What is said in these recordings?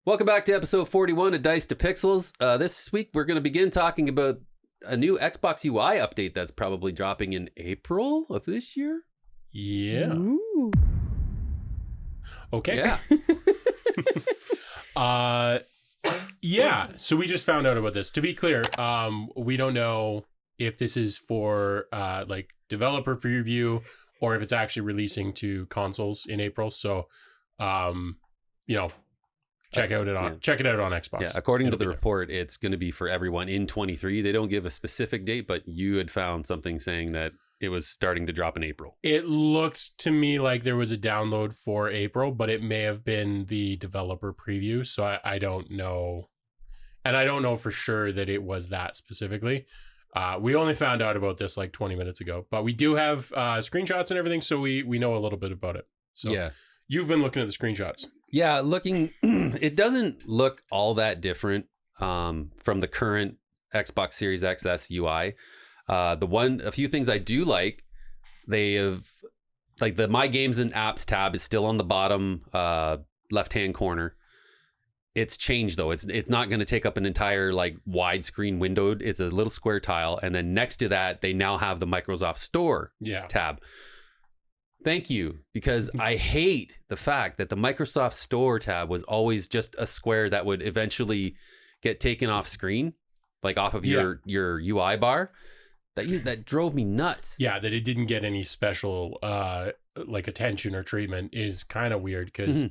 Welcome back to episode 41 of Dice to Pixels. This week we're going to begin talking about a new Xbox UI update that's probably dropping in April of this year. Yeah. Ooh. Okay. Yeah. Yeah. So we just found out about this. To be clear, we don't know if this is for like developer preview or if it's actually releasing to consoles in April. So, check it out on Xbox. Yeah, according to the report, it's going to be for everyone in 23. They don't give a specific date, but you had found something saying that it was starting to drop in April. It looked to me like there was a download for April, but it may have been the developer preview. So I don't know. And I don't know for sure that it was that specifically. We only found out about this like 20 minutes ago, but we do have screenshots and everything. So we know a little bit about it. So yeah. You've been looking at the screenshots. Yeah, it doesn't look all that different from the current Xbox Series XS UI. A few things I do like, they have, like the My Games and Apps tab is still on the bottom left-hand corner. It's changed though. It's not going to take up an entire like widescreen window. It's a little square tile, and then next to that, they now have the Microsoft Store tab. Thank you, because I hate the fact that the Microsoft Store tab was always just a square that would eventually get taken off screen, like off of your UI bar. That drove me nuts. Yeah, that it didn't get any special like attention or treatment is kind of weird because,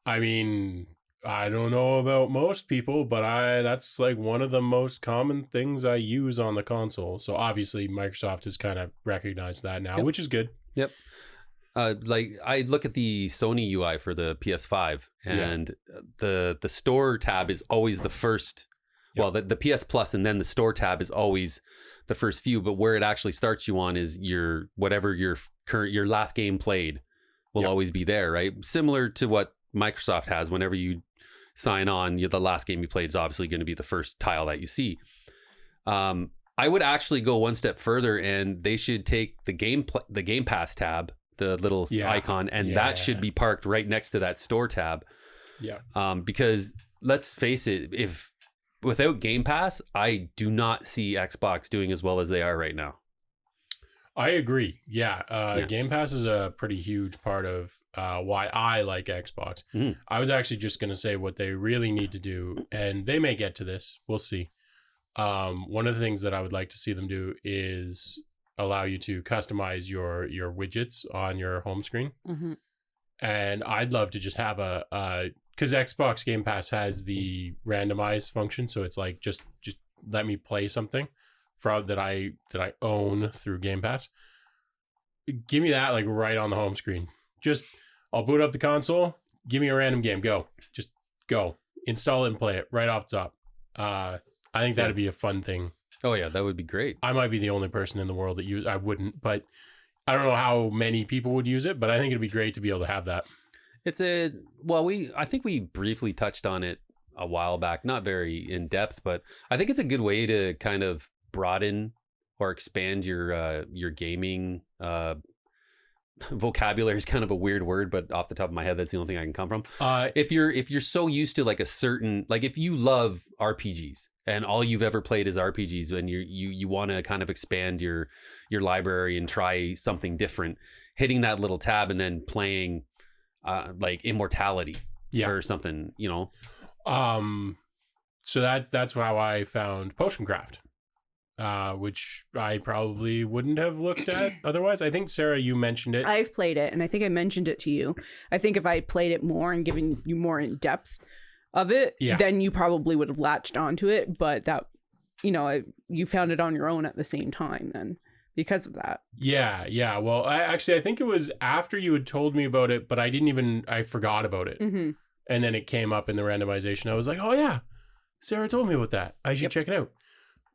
I mean, I don't know about most people, but that's like one of the most common things I use on the console. So obviously Microsoft has kind of recognized that now, which is good. Yep. Like I look at the Sony UI for the PS5, and the store tab is always the first. Yep. Well, the PS Plus and then the store tab is always the first few, but where it actually starts you on is your last game played will always be there, right? Similar to what Microsoft has. Whenever you sign on, the last game you played is obviously going to be the first tile that you see. I would actually go one step further, and they should take the Game Pass tab, the little icon, and that should be parked right next to that store tab. Yeah. Because let's face it, if without Game Pass, I do not see Xbox doing as well as they are right now. I agree. Yeah. Game Pass is a pretty huge part of why I like Xbox. I was actually just going to say what they really need to do, and they may get to this. We'll see. One of the things that I would like to see them do is allow you to customize your widgets on your home screen. And I'd love to just have because Xbox Game Pass has the randomize function. So it's like, just let me play something that I own through Game Pass. Give me that like right on the home screen. I'll boot up the console. Give me a random game. Go. Just go. Install it and play it right off the top. I think that'd be a fun thing. Oh yeah, that would be great. I might be the only person in the world that I wouldn't, but I don't know how many people would use it, but I think it'd be great to be able to have that. I think we briefly touched on it a while back, not very in depth, but I think it's a good way to kind of broaden or expand your gaming vocabulary is kind of a weird word, but off the top of my head, that's the only thing I can come from. If you're so used to like a certain, like if you love RPGs and all you've ever played is RPGs, and you want to kind of expand your library and try something different, hitting that little tab and then playing like Immortality or something, So that's how I found Potion Craft. Which I probably wouldn't have looked at otherwise. I think, Sarah, you mentioned it. I've played it, and I think I mentioned it to you. I think if I played it more and given you more in depth of it, then you probably would have latched onto it. But that, you found it on your own at the same time then because of that. Yeah. Well, I think it was after you had told me about it, but I forgot about it. And then it came up in the randomization. I was like, oh yeah, Sarah told me about that. I should check it out.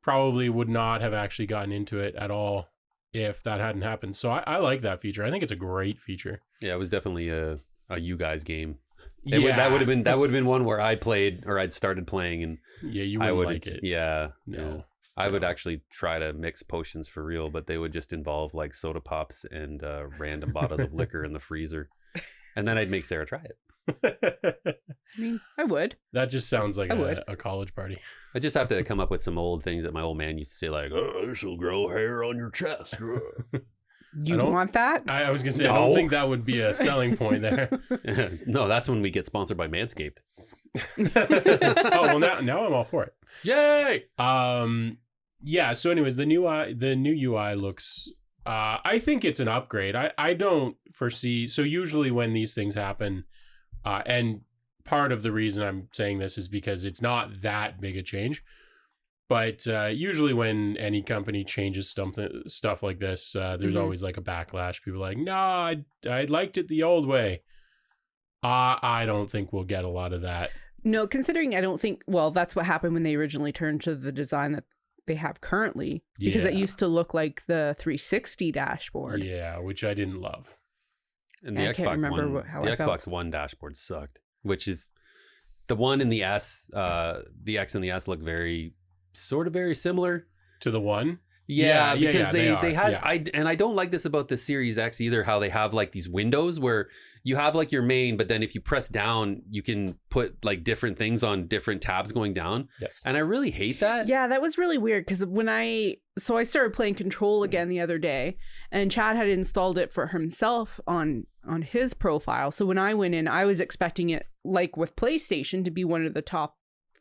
Probably would not have actually gotten into it at all if that hadn't happened. So I like that feature. I think it's a great feature. Yeah, it was definitely a you guys game. That would have been one where I played or I'd started playing, and you wouldn't like it. Yeah, no. I would actually try to mix potions for real, but they would just involve like soda pops and random bottles of liquor in the freezer, and then I'd make Sarah try it. I mean, I would. That just sounds like a college party. I just have to come up with some old things that my old man used to say, like, "Oh, this will grow hair on your chest." You want that? I was gonna say, I don't think that would be a selling point there. No, that's when we get sponsored by Manscaped. Oh well, now I'm all for it. Yay! Yeah. So, anyways, the new UI looks. I think it's an upgrade. I don't foresee. So usually when these things happen, and part of the reason I'm saying this is because it's not that big a change. But usually when any company changes stuff like this, there's always like a backlash. People are like, no, I liked it the old way. I don't think we'll get a lot of that. No, considering I don't think, well, that's what happened when they originally turned to the design that they have currently. Because it used to look like the 360 dashboard. Yeah, which I didn't love. And the Xbox One dashboard sucked, which is the one in the S, the X and the S look very similar to the one. Yeah, because they had I don't like this about the Series X either, how they have like these windows where you have like your main, but then if you press down, you can put like different things on different tabs going down. Yes. And I really hate that. Yeah, that was really weird because I started playing Control again the other day, and Chad had installed it for himself on his profile. So when I went in, I was expecting it, like with PlayStation, to be one of the top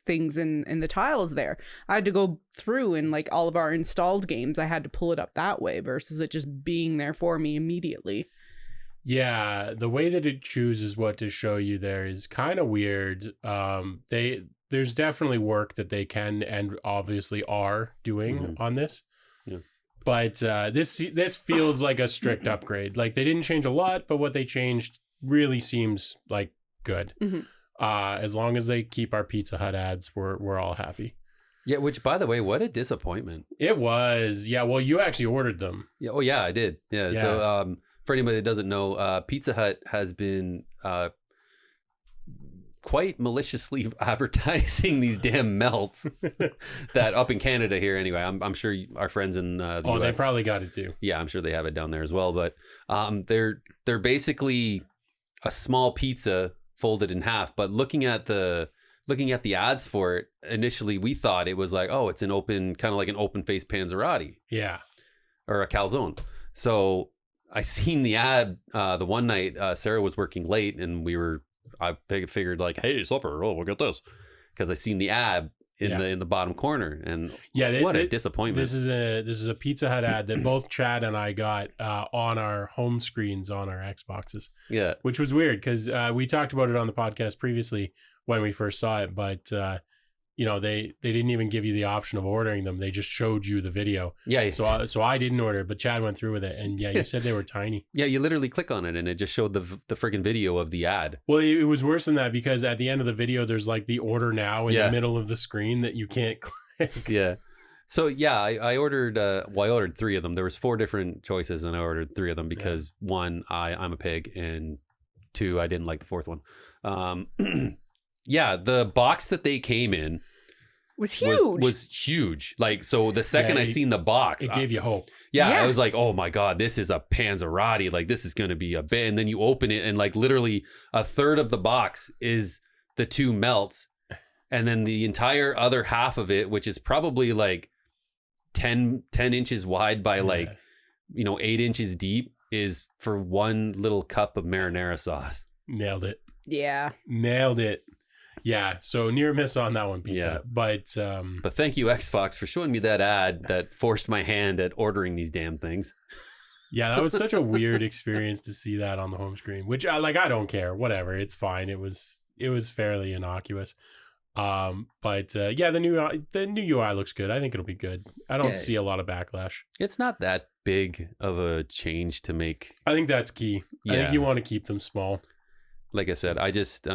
things in the tiles there. I had to go through and like all of our installed games, I had to pull it up that way versus it just being there for me immediately. Yeah, the way that it chooses what to show you there is kind of weird. There's definitely work that they can and obviously are doing on this. Yeah. But this feels like a strict upgrade. Like they didn't change a lot, but what they changed really seems like good. As long as they keep our Pizza Hut ads, we're all happy. Yeah, which by the way, what a disappointment. It was. Yeah, well, you actually ordered them. Yeah, oh yeah, I did. Yeah. So for anybody that doesn't know, Pizza Hut has been quite maliciously advertising these damn melts that up in Canada here anyway. I'm sure our friends in the US, they probably got it too. Yeah, I'm sure they have it down there as well, but they're basically a small pizza folded in half, but looking at the ads for it, initially we thought it was like, oh, it's an open, kind of like an open faced panzerotti. Yeah. Or a calzone. So I seen the ad the one night Sarah was working late and I figured like, hey, supper, we'll get this. Because I seen the ad in the bottom corner, and what a disappointment. This is a Pizza Hut ad that both Chad and I got on our home screens on our Xboxes. Yeah, which was weird because we talked about it on the podcast previously when we first saw it, but they didn't even give you the option of ordering them. They just showed you the video. Yeah. So I didn't order it, but Chad went through with it, and you said they were tiny. Yeah, you literally click on it and it just showed the freaking video of the ad. Well, it was worse than that because at the end of the video, there's like the order now in the middle of the screen that you can't click. Yeah. So yeah, I ordered. I ordered 3 of them. There was 4 different choices, and I ordered 3 of them because 1, I'm a pig, and 2, I didn't like the 4th one. Yeah, the box that they came in was huge. Was huge. Like, so the second I seen the box, it gave you hope. Yeah, I was like, oh my God, this is a panzerotti. Like, this is going to be a bit. And then you open it and like literally a third of the box is the 2 melts. And then the entire other half of it, which is probably like 10 inches wide by like, 8 inches deep, is for 1 little cup of marinara sauce. Nailed it. Yeah. Nailed it. Yeah, so near miss on that one, Pizza. Yeah. But thank you, Xbox, for showing me that ad that forced my hand at ordering these damn things. Yeah, that was such a weird experience to see that on the home screen, which I don't care. Whatever, it's fine. It was fairly innocuous. The new UI looks good. I think it'll be good. I don't see a lot of backlash. It's not that big of a change to make. I think that's key. Yeah. I think you want to keep them small. Like I said, I just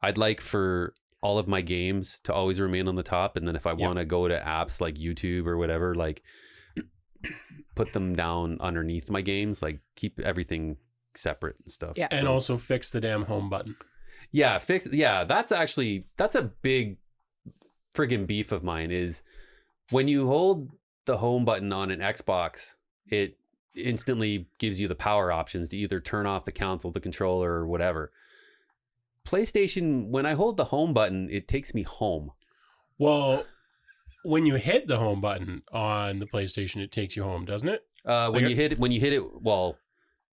I'd like for all of my games to always remain on the top, and then if I want to go to apps like YouTube or whatever, like put them down underneath my games, like keep everything separate and stuff. Yeah. And also fix the damn home button. Yeah, that's a big friggin' beef of mine, is when you hold the home button on an Xbox, it instantly gives you the power options to either turn off the console, the controller, or whatever. PlayStation, when I hold the home button, it takes me home. Well, when you hit the home button on the PlayStation, it takes you home, doesn't it? When you hit it, well,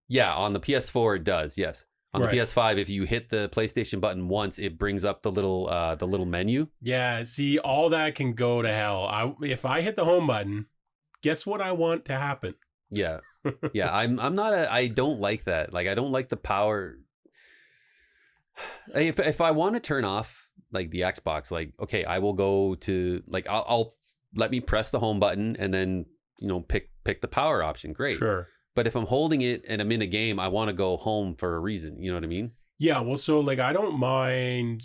yeah, on the PS4 it does, yes. On the PS5, if you hit the PlayStation button once, it brings up the little menu. Yeah, see, all that can go to hell. If I hit the home button, guess what I want to happen? Yeah. Yeah, I don't like that. Like, I don't like the power. If I want to turn off like the Xbox, like, okay, I will go to like I'll let me press the home button and then, pick the power option. Great. Sure. But if I'm holding it and I'm in a game, I want to go home for a reason. You know what I mean? Yeah. Well, so like, I don't mind,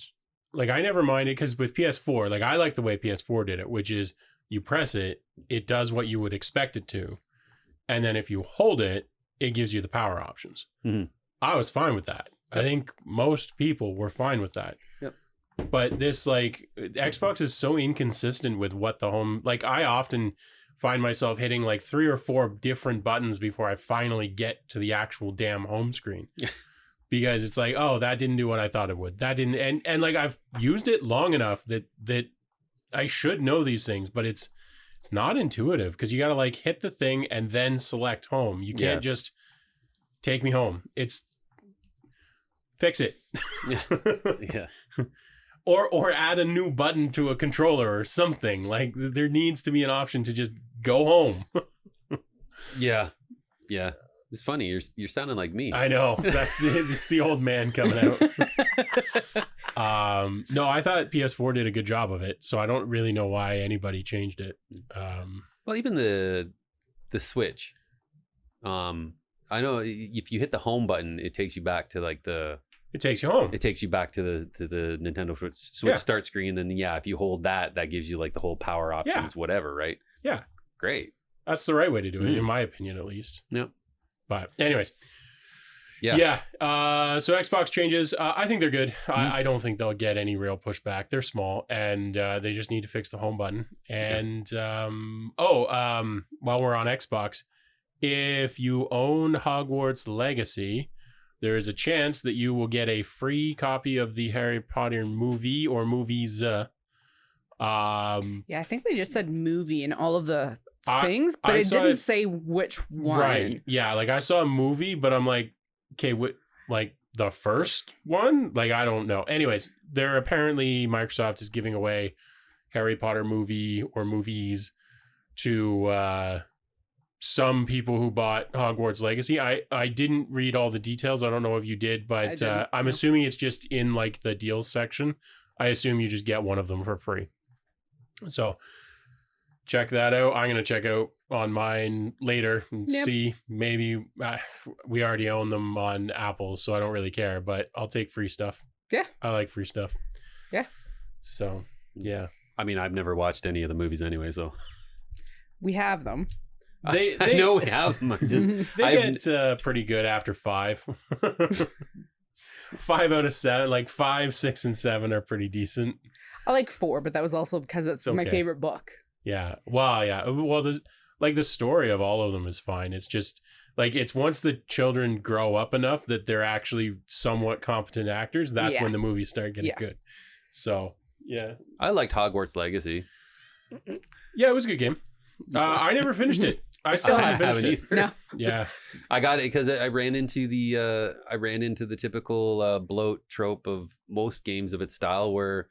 like, I never mind it because with PS4, like, I like the way PS4 did it, which is you press it, it does what you would expect it to. And then if you hold it, it gives you the power options. Mm-hmm. I was fine with that. Yep. I think most people were fine with that. Yep. But this, like, Xbox is so inconsistent with what the home, like, I often find myself hitting like 3 or 4 different buttons before I finally get to the actual damn home screen. Because it's like, oh, that didn't do what I thought it would. That didn't, and like, I've used it long enough that I should know these things, but it's not intuitive because you got to like hit the thing and then select home. You can't just take me home. It's fix it. Yeah. Or add a new button to a controller or something. Like, there needs to be an option to just go home. Yeah. It's funny. You're sounding like me. I know. It's the old man coming out. No, I thought PS4 did a good job of it, so I don't really know why anybody changed it. Well, even the Switch. I know if you hit the home button, it takes you back to like it takes you home. It takes you back to the Nintendo Switch start screen. And then, if you hold that gives you like the whole power options, whatever, right? Yeah. Great. That's the right way to do it, in my opinion, at least. Yep. But anyways. Yeah. So Xbox changes. I think they're good. I don't think they'll get any real pushback. They're small, and they just need to fix the home button. And while we're on Xbox, if you own Hogwarts Legacy, there is a chance that you will get a free copy of the Harry Potter movie or movies. Yeah, I think they just said movie in all of the things, but it didn't say which one. Right. Yeah, like I saw a movie, but I'm like, okay, what, like the first one? Like, I don't know. Anyways, Microsoft is giving away Harry Potter movie or movies to some people who bought Hogwarts Legacy. I didn't read all the details. I don't know if you did, but I'm assuming it's just in like the deals section. I assume you just get one of them for free. So check that out. I'm going to check out on mine later and see. Maybe we already own them on Apple, so I don't really care, but I'll take free stuff. Yeah. I like free stuff. Yeah. So, yeah. I mean, I've never watched any of the movies anyway, so. We have them. I know we have them. They get pretty good after 5. 5 out of 7, like 5, 6, and 7 are pretty decent. I like 4, but that was also because it's my favorite book. Yeah. Well, yeah. Well, the story of all of them is fine. It's just like, it's once the children grow up enough that they're actually somewhat competent actors, that's when the movies start getting good. So, yeah. I liked Hogwarts Legacy. Yeah, it was a good game. I never finished it. I still haven't finished it. No. Yeah. I got it because I ran into the typical bloat trope of most games of its style, where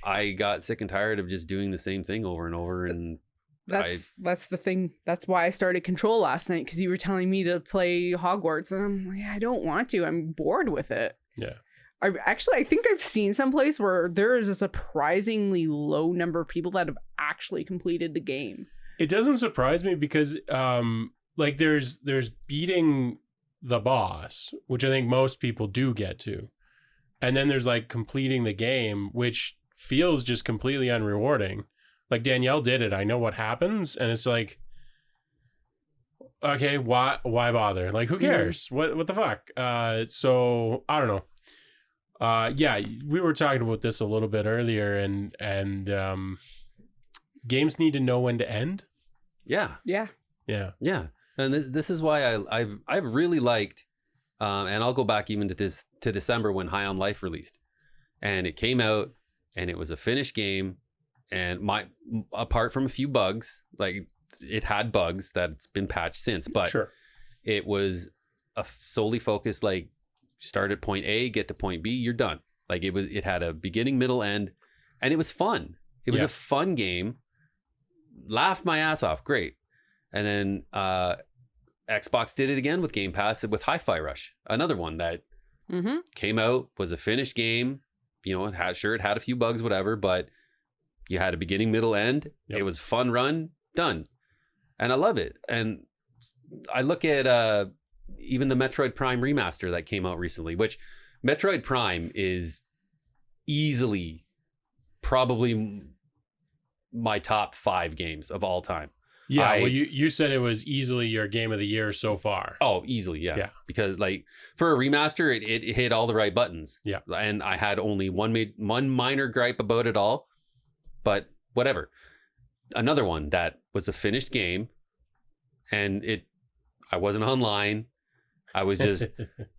I got sick and tired of just doing the same thing over and over. And that's the thing. That's why I started Control last night, because you were telling me to play Hogwarts, and I'm like, I don't want to. I'm bored with it. Yeah. I think I've seen some place where there is a surprisingly low number of people that have actually completed the game. It doesn't surprise me because like there's beating the boss, which I think most people do get to. And then there's like completing the game, which feels just completely unrewarding. Like, Danielle did it. I know what happens. And it's like, okay, why bother? Like, who cares? What the fuck? So I don't know. Yeah, we were talking about this a little bit earlier, and games need to know when to end. Yeah. Yeah. Yeah. Yeah. And this is why I've really liked And I'll go back even to December when High on Life released, and it came out, and it was a finished game, and apart from a few bugs, like it had bugs that's been patched since, but it was a solely focused, like, start at point A, get to point B, you're done. Like it had a beginning, middle, end, and it was fun. It was a fun game. Laughed my ass off. Great. And then Xbox did it again with Game Pass with Hi-Fi Rush, another one that came out, was a finished game. You know, it had a few bugs, whatever, but you had a beginning, middle, end. It was a fun run, done. And I love it. And I look at even the Metroid Prime remaster that came out recently, which Metroid Prime is easily probably my top 5 games of all time. Yeah, well, you said it was easily your game of the year so far. Oh, easily, yeah. Because like for a remaster, it hit all the right buttons. Yeah, and I had only one minor gripe about it all, but whatever. Another one that was a finished game, and I wasn't online. I was just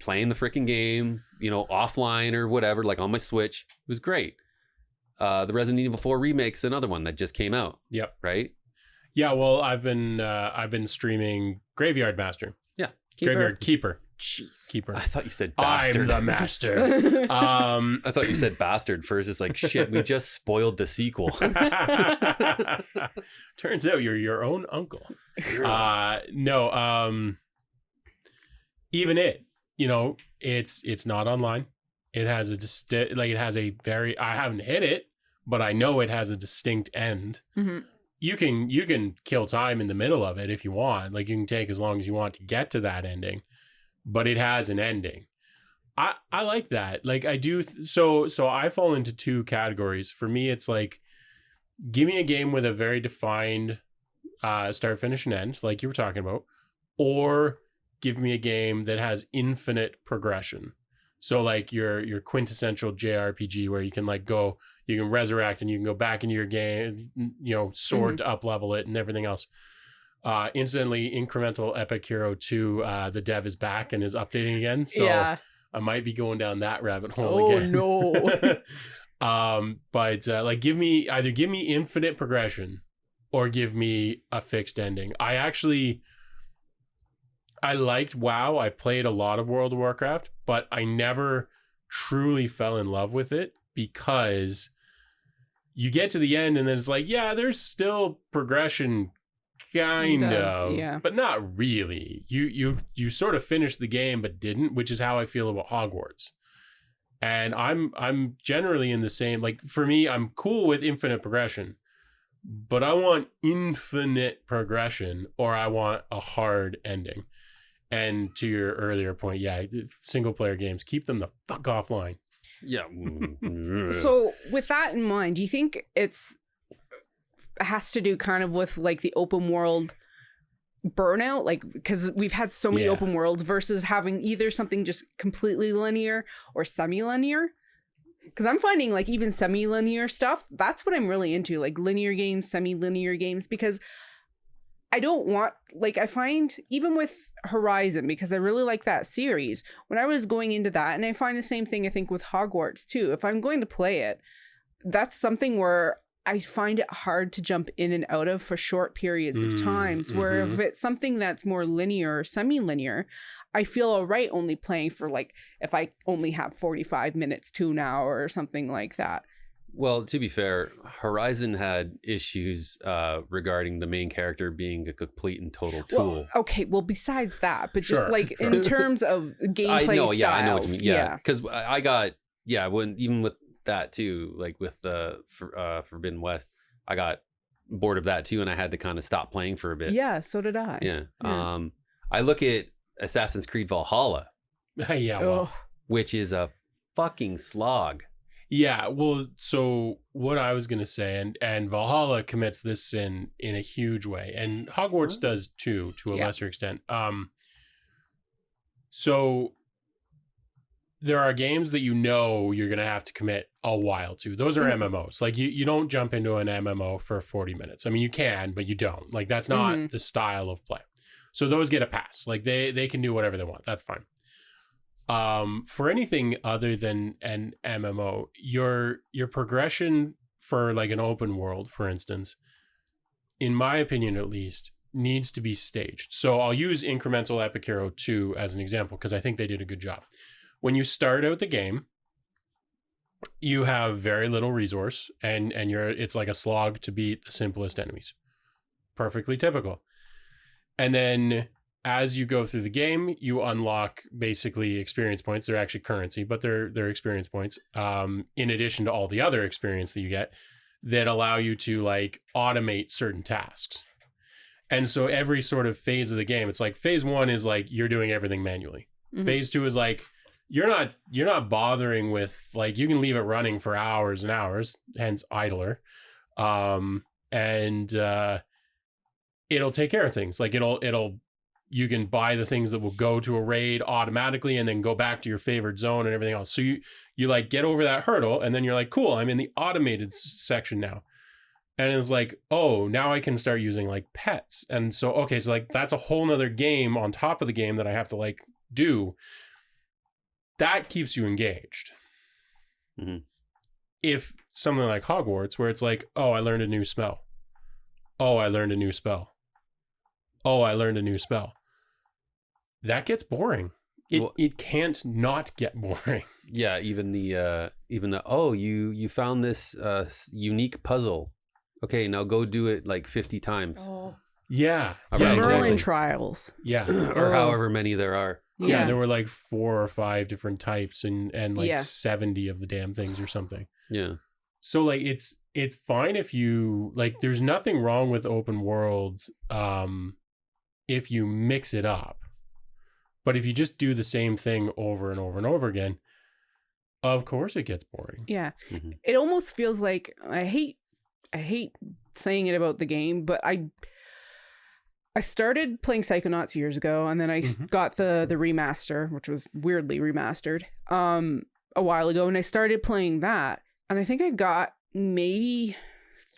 playing the freaking game, you know, offline or whatever, like on my Switch. It was great. The Resident Evil 4 remake's another one that just came out. Yep. Right? Yeah, well, I've been streaming Graveyard Master. Yeah. Graveyard Keeper. Jeez. Keeper. I thought you said bastard. I'm the master. I thought you said bastard first. It's like, shit, we just spoiled the sequel. Turns out you're your own uncle. No, even it, you know, it's not online. It has I haven't hit it, but I know it has a distinct end. Mm-hmm. You can kill time in the middle of it if you want. Like, you can take as long as you want to get to that ending, but it has an ending. I like that. Like, I do. So I fall into 2 categories. For me, it's like, give me a game with a very defined start, finish, and end, like you were talking about, or give me a game that has infinite progression. So like your quintessential JRPG where you can you can resurrect and you can go back into your game, you know, sword to up level it and everything else. Instantly incremental Epic Hero 2, the dev is back and is updating again. So I might be going down that rabbit hole again. Oh no. But like give me infinite progression or give me a fixed ending. I liked WoW. I played a lot of World of Warcraft, but I never truly fell in love with it because you get to the end and then it's like, yeah, there's still progression kind of, but not really. You sort of finished the game but didn't, which is how I feel about Hogwarts. And I'm generally in the same, like, for me, I'm cool with infinite progression, but I want infinite progression or I want a hard ending. And to your earlier point, single player games, keep them the fuck offline. Yeah. So with that in mind, do you think it has to do kind of with like the open world burnout? Like, because we've had so many open worlds versus having either something just completely linear or semi-linear. Because I'm finding like even semi-linear stuff, that's what I'm really into, like linear games, semi-linear games, because I don't want, like, I find even with Horizon, because I really like that series, when I was going into that, and I find the same thing, I think, with Hogwarts too. If I'm going to play it, that's something where I find it hard to jump in and out of for short periods of times, where if it's something that's more linear or semi-linear, I feel all right only playing for, like, if I only have 45 minutes to an hour or something like that. Well, to be fair, Horizon had issues regarding the main character being a complete and total tool. Well, okay, well, besides that, but just like in terms of gameplay styles. Yeah, I know what you mean. Yeah, because I got, even with that too, like with Forbidden West, I got bored of that too, and I had to kind of stop playing for a bit. Yeah, so did I. Yeah. I look at Assassin's Creed Valhalla. Which is a fucking slog. Yeah, well, so what I was going to say, and Valhalla commits this in a huge way, and Hogwarts does too, to a lesser extent. So there are games that you know you're going to have to commit a while to. Those are MMOs. Like, you don't jump into an MMO for 40 minutes. I mean, you can, but you don't. Like, that's not the style of play. So those get a pass. Like, they can do whatever they want. That's fine. For anything other than an MMO, your progression for like an open world, for instance, in my opinion at least, needs to be staged. So I'll use Incremental Epic Hero 2 as an example because I think they did a good job. When you start out the game, you have very little resource and it's like a slog to beat the simplest enemies. Perfectly typical. And then as you go through the game, you unlock basically experience points. They're actually currency, but they're experience points. In addition to all the other experience that you get that allow you to like automate certain tasks. And so every sort of phase of the game, it's like phase 1 is like you're doing everything manually. Mm-hmm. Phase 2 is like you're not bothering with like you can leave it running for hours and hours, hence idler. And it'll take care of things. Like you can buy the things that will go to a raid automatically and then go back to your favorite zone and everything else. So you like get over that hurdle and then you're like, cool, I'm in the automated section now. And it's like, oh, now I can start using like pets. And so, okay, so like that's a whole nother game on top of the game that I have to like do. That keeps you engaged. Mm-hmm. If something like Hogwarts, where it's like, oh, I learned a new spell. Oh, I learned a new spell. Oh, I learned a new spell. That gets boring. It can't not get boring. Yeah, even the oh, you found this unique puzzle. Okay, now go do it like 50 times. Oh. Yeah. Merlin exactly. Trials. Yeah. Or however many there are. Yeah, there were like 4 or 5 different types and like 70 of the damn things or something. Yeah. So like it's fine if you like there's nothing wrong with open worlds if you mix it up. But if you just do the same thing over and over and over again, of course it gets boring. Yeah. Mm-hmm. It almost feels like I hate saying it about the game, but I started playing Psychonauts years ago, and then I got the remaster, which was weirdly remastered, a while ago, and I started playing that, and I think I got maybe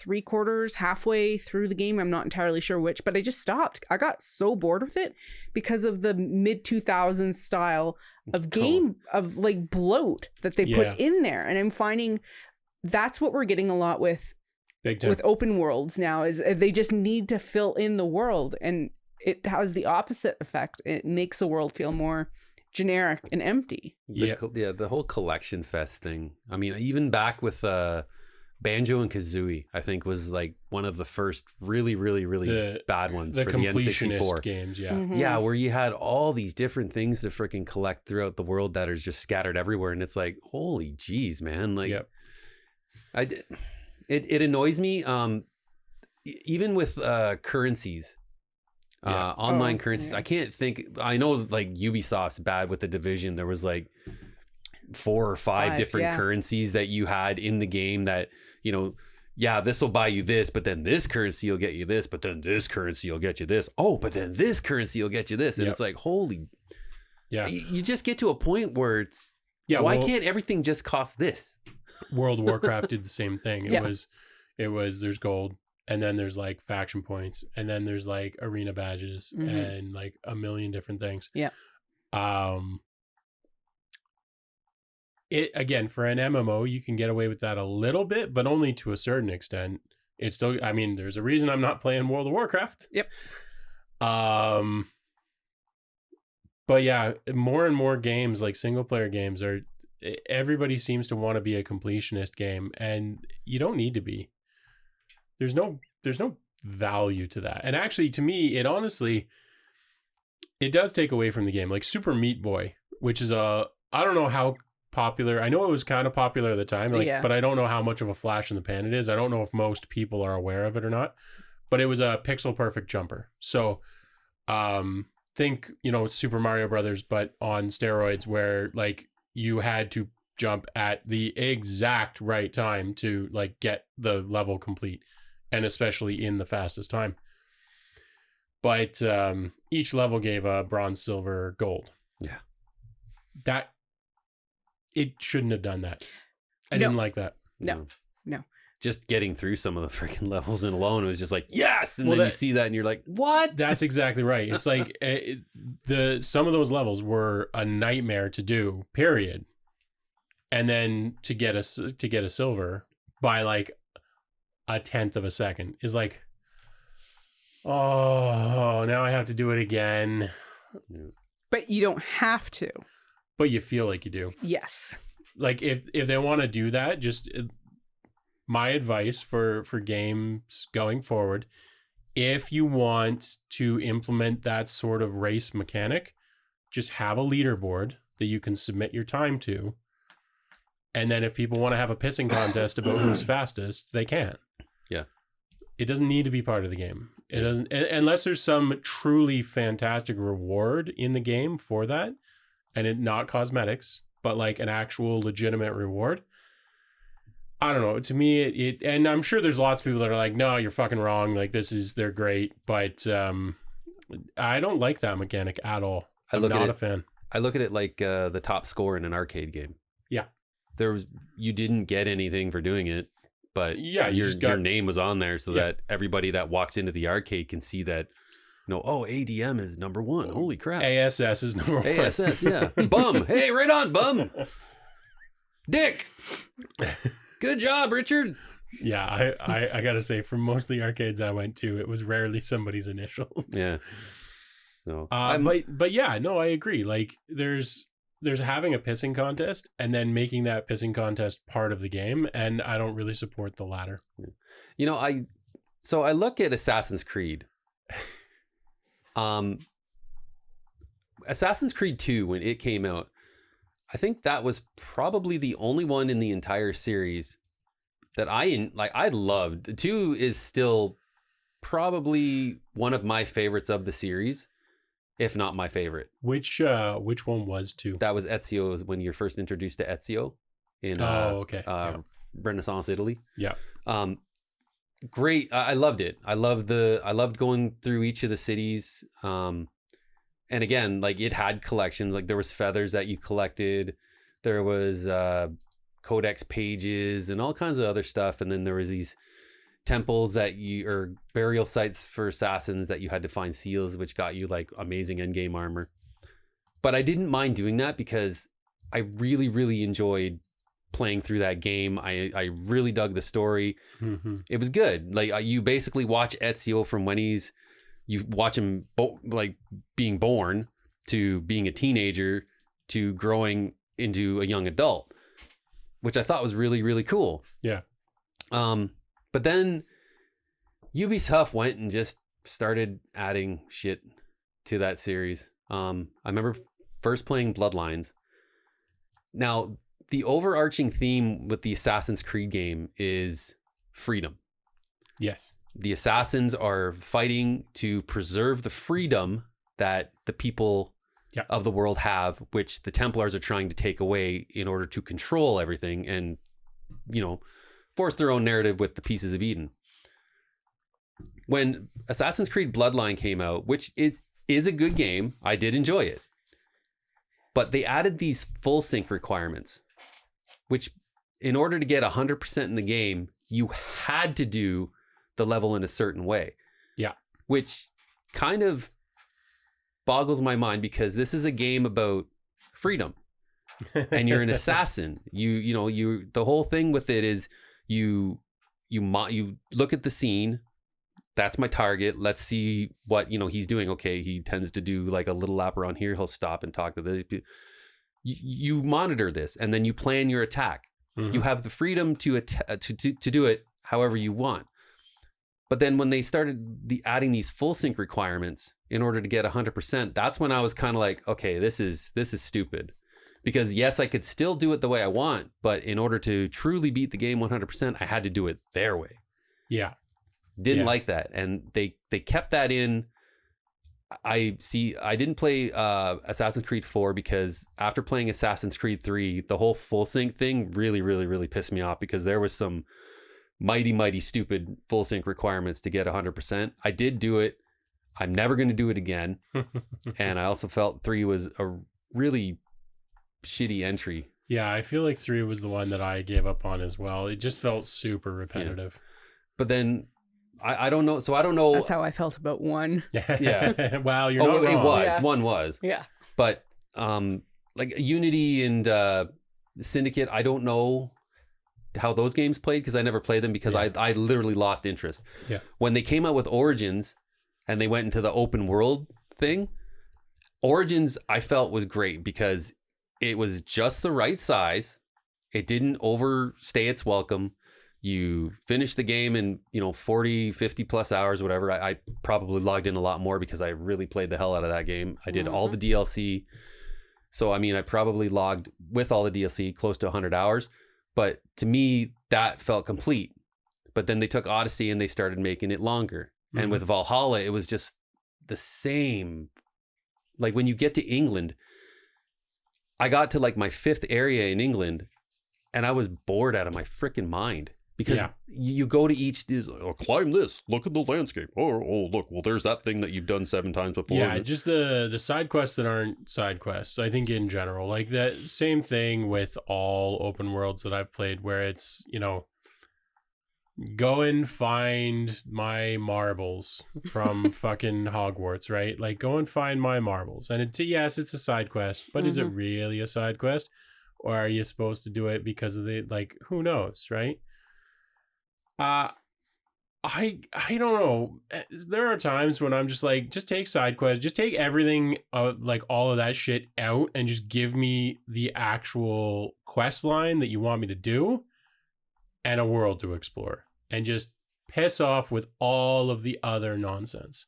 3/4, halfway through the game. I'm not entirely sure which, but I just stopped. I got so bored with it because of the mid-2000s style of game of like bloat that they put in there, and I'm finding that's what we're getting a lot with open worlds now is they just need to fill in the world, and it has the opposite effect. It makes the world feel more generic and empty. The whole collection fest thing. I mean, even back with Banjo and Kazooie, I think was like one of the first really bad ones for the N64 games. Yeah. Mm-hmm. Yeah, where you had all these different things to freaking collect throughout the world that are just scattered everywhere, and it's like, holy geez, man! Like, It annoys me, even with currencies, online currencies. Yeah. I can't think. I know like Ubisoft's bad with The Division. There was like 4 or 5 different currencies that you had in the game that, you know, this will buy you this, but then this currency will get you this, but then this currency will get you this. Oh, but then this currency will get you this. And it's like, holy. Yeah. You just get to a point where it's, why can't everything just cost this? World of Warcraft did the same thing. It was there's gold, and then there's like faction points, and then there's like arena badges and like a million different things. Yeah. It again, for an MMO, you can get away with that a little bit, but only to a certain extent. It's still, I mean, there's a reason I'm not playing World of Warcraft. Yep. But yeah, more and more games, like single player games, everybody seems to want to be a completionist game, and you don't need to be. There's no value to that. And actually, to me, it does take away from the game. Like Super Meat Boy, which is I don't know how popular. I know it was kind of popular at the time, but I don't know how much of a flash in the pan it is. I don't know if most people are aware of it or not, but it was a pixel perfect jumper. So, think, Super Mario Brothers, but on steroids, where like you had to jump at the exact right time to like get the level complete, and especially in the fastest time. But each level gave a bronze, silver, gold. Yeah. It shouldn't have done that. I didn't like that. No. just getting through some of the freaking levels and alone was just like, yes. And then you see that and you're like, what? That's exactly right. It's like some of those levels were a nightmare to do, period. And then to get a silver by like a tenth of a second is like, oh, now I have to do it again. But you don't have to. But you feel like you do. Yes. Like if they want to do that, just my advice for games going forward, if you want to implement that sort of race mechanic, just have a leaderboard that you can submit your time to. And then if people want to have a pissing contest about who's fastest, they can. Yeah. It doesn't need to be part of the game. It doesn't, unless there's some truly fantastic reward in the game for that, and it not cosmetics, but like an actual legitimate reward. I don't know. To me, it and I'm sure there's lots of people that are like, no, you're fucking wrong. Like they're great, but I don't like that mechanic at all. I'm not a fan. I look at it like the top score in an arcade game. Yeah. You didn't get anything for doing it, but yeah, your name was on there so that everybody that walks into the arcade can see that, ADM is number one. Holy crap. ASS is number one. ASS, yeah. Bum. Hey, right on, bum. Dick. Good job, Richard. Yeah, I gotta say, for most of the arcades I went to, it was rarely somebody's initials. Yeah. So, but yeah, no, I agree. Like, there's having a pissing contest and then making that pissing contest part of the game, and I don't really support the latter. I look at Assassin's Creed. Assassin's Creed 2, when it came out, I think that was probably the only one in the entire series that I loved. 2 is still probably one of my favorites of the series, if not my favorite. Which one was 2? That was Ezio, when you're first introduced to Ezio in Renaissance Italy. Yeah. Great. I loved it. I loved going through each of the cities. And again, like, it had collections. Like, there was feathers that you collected. There was codex pages and all kinds of other stuff. And then there was these temples or burial sites for assassins that you had to find seals, which got you like amazing endgame armor. But I didn't mind doing that because I really, really enjoyed playing through that game. I really dug the story. Mm-hmm. It was good. Like, you basically watch Ezio from when you watch him like being born to being a teenager to growing into a young adult, which I thought was really, really cool. Yeah. But then Ubisoft went and just started adding shit to that series. I remember first playing Bloodlines. Now, the overarching theme with the Assassin's Creed game is freedom. Yes. The assassins are fighting to preserve the freedom that the people of the world have, which the Templars are trying to take away in order to control everything and, force their own narrative with the Pieces of Eden. When Assassin's Creed Bloodline came out, which is a good game, I did enjoy it. But they added these full sync requirements, which in order to get 100% in the game, you had to do the level in a certain way. Yeah. Which kind of boggles my mind because this is a game about freedom and you're an assassin. You the whole thing with it is you look at the scene. That's my target. Let's see what, he's doing. Okay. He tends to do like a little lap around here. He'll stop and talk to this. You monitor this and then you plan your attack. Mm-hmm. You have the freedom to do it however you want. But then when they started adding these full sync requirements in order to get 100%, that's when I was kind of like, okay, this is stupid. Because yes, I could still do it the way I want, but in order to truly beat the game 100%, I had to do it their way. Yeah. Didn't like that. And they kept that in. I didn't play Assassin's Creed 4 because after playing Assassin's Creed 3, the whole full sync thing really, really, really pissed me off because there was some mighty, mighty stupid full sync requirements to get 100%. I did do it. I'm never going to do it again. And I also felt 3 was a really shitty entry Yeah, I feel like 3 was the one that I gave up on as well. It just felt super repetitive. But then I don't know. So I don't know. That's how I felt about 1. Yeah. Wow, you're not wrong. It was. Yeah. 1 was. Yeah. But like Unity and Syndicate, I don't know how those games played because I never played them because I literally lost interest. Yeah. When they came out with Origins and they went into the open world thing, Origins I felt was great because it was just the right size. It didn't overstay its welcome. You finish the game in, 40, 50 plus hours, whatever. I probably logged in a lot more because I really played the hell out of that game. I did all the DLC. So, I mean, I probably logged with all the DLC close to 100 hours. But to me, that felt complete. But then they took Odyssey and they started making it longer. And with Valhalla, it was just the same. Like when you get to England, I got to like my 5th area in England and I was bored out of my freaking mind. Because you go to each, climb this, look at the landscape. Oh, look, well, there's that thing that you've done 7 times before. Yeah, just the side quests that aren't side quests, I think in general. Like that same thing with all open worlds that I've played where it's, go and find my marbles from fucking Hogwarts, right? Like go and find my marbles. And yes, it's a side quest, but is it really a side quest? Or are you supposed to do it because of who knows, right? I don't know. There are times when I'm just like, just take side quests, just take everything, like all of that shit out, and just give me the actual quest line that you want me to do, and a world to explore, and just piss off with all of the other nonsense,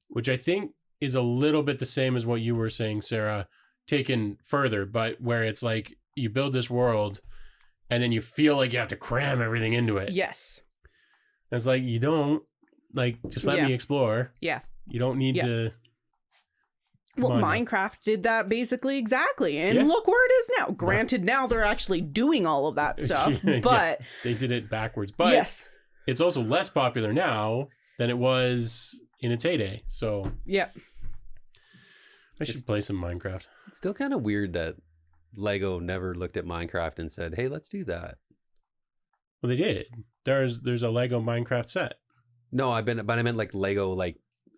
which I think is a little bit the same as what you were saying, Sarah, taken further, but where it's like you build this world, and then you feel like you have to cram everything into it. Yes. And it's like, you don't, just let me explore. Yeah. You don't need to. Well, Minecraft did that basically exactly. And look where it is now. Granted, now they're actually doing all of that stuff, but. They did it backwards. But it's also less popular now than it was in its heyday. So. Yeah. I should play some Minecraft. It's still kind of weird that Lego never looked at Minecraft and said, hey, let's do that. Well, they did. There's a Lego Minecraft set. No, I meant like Lego,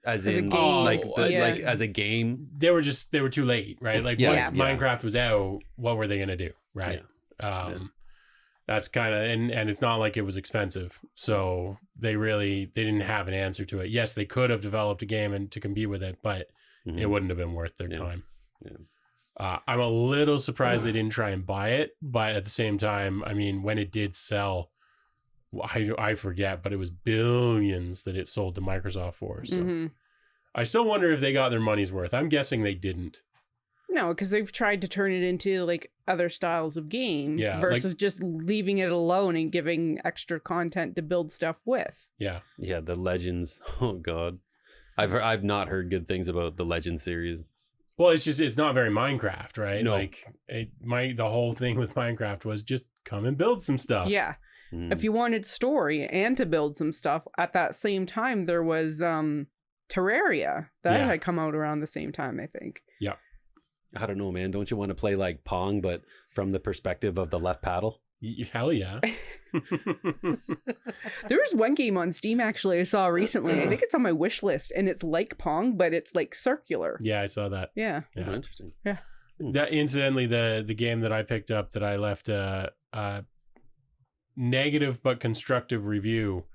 as in as a game. They were too late, right? Like once Minecraft was out, what were they gonna do, right? Yeah. That's kind of and it's not like it was expensive, so they didn't have an answer to it. Yes, they could have developed a game and to compete with it, but it wouldn't have been worth their time. Yeah. I'm a little surprised they didn't try and buy it, but at the same time, I mean, when it did sell, I forget, but it was billions that it sold to Microsoft for. So I still wonder if they got their money's worth. I'm guessing they didn't. No, because they've tried to turn it into like other styles of game versus just leaving it alone and giving extra content to build stuff with. Yeah. Yeah, the Legends. Oh God. I've not heard good things about the Legend series. Well, it's not very Minecraft, right? No. The whole thing with Minecraft was just come and build some stuff. Yeah. If you wanted story and to build some stuff at that same time, there was Terraria that had come out around the same time, I think. Yeah. I don't know, man. Don't you want to play like Pong, but from the perspective of the left paddle? Hell yeah. There was one game on Steam actually I saw recently. I think it's on my wish list, and it's like Pong, but it's like circular. Yeah, I saw that. Yeah. Oh, interesting. Yeah. That incidentally, the game that I picked up that I left a negative but constructive review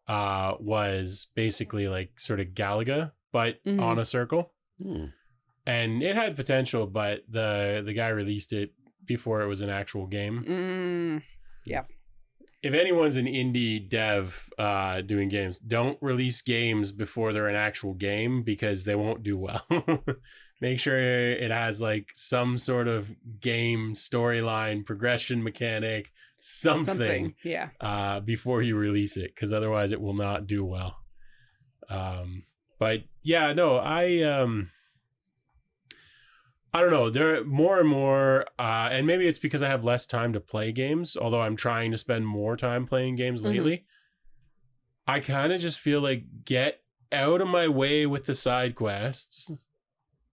was basically like sort of Galaga, but on a circle. And it had potential, but the guy released it before it was an actual game. Yeah. If anyone's an indie dev doing games, don't release games before they're an actual game because they won't do well. Make sure it has like some sort of game storyline, progression mechanic, something before you release it, because otherwise it will not do well. But yeah, no, I don't know. There are more and more, and maybe it's because I have less time to play games, although I'm trying to spend more time playing games lately. I kind of just feel like get out of my way with the side quests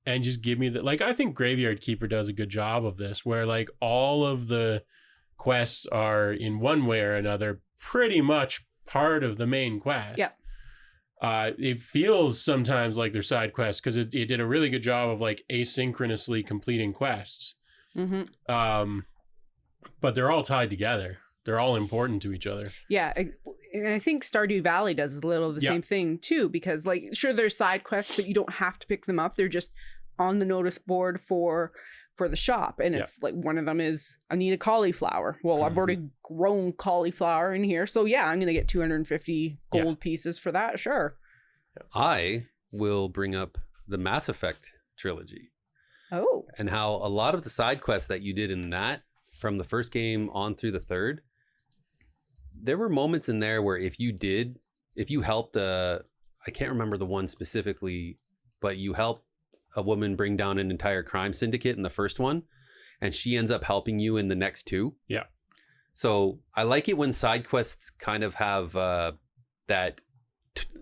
and just give me the, like, I think Graveyard Keeper does a good job of this, where like all of the quests are in one way or another pretty much part of the main quest. Yeah. It feels sometimes like they're side quests because it did a really good job of like asynchronously completing quests. But they're all tied together. They're all important to each other. Yeah. And I think Stardew Valley does a little of the same thing too, because like, sure, there's side quests, but you don't have to pick them up. They're just on the notice board for the shop. And it's like, one of them is, I need a cauliflower. Well, I've already grown cauliflower in here. So yeah, I'm going to get 250 gold pieces for that. Sure. I will bring up the Mass Effect trilogy. Oh. And how a lot of the side quests that you did in that, from the first game on through the third, there were moments in there where if you helped, I can't remember the one specifically, but you helped a woman bring down an entire crime syndicate in the first one, and she ends up helping you in the next two. Yeah. So I like it when side quests kind of have that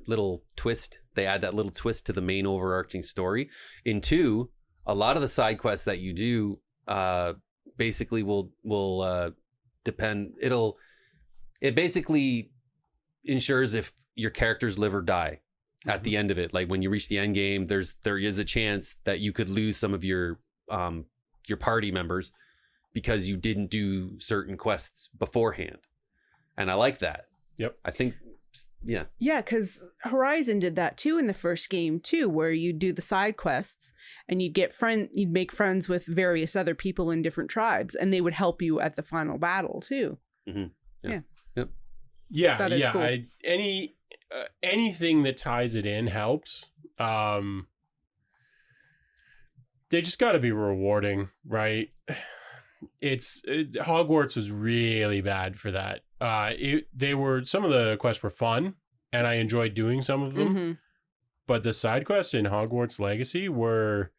little twist. They add that little twist to the main overarching story. In 2, a lot of the side quests that you do basically will depend. It basically ensures if your characters live or die at the end of it. Like when you reach the end game, there is a chance that you could lose some of your party members because you didn't do certain quests beforehand. And I like that. Yep. I think, yeah. Yeah, because Horizon did that too in the first game too, where you do the side quests and you'd make friends with various other people in different tribes, and they would help you at the final battle too. Mm-hmm. Yeah. Yep. Yeah. That is cool. Anything that ties it in helps. They just got to be rewarding, right? Hogwarts was really bad for that. Some of the quests were fun, and I enjoyed doing some of them. But the side quests in Hogwarts Legacy were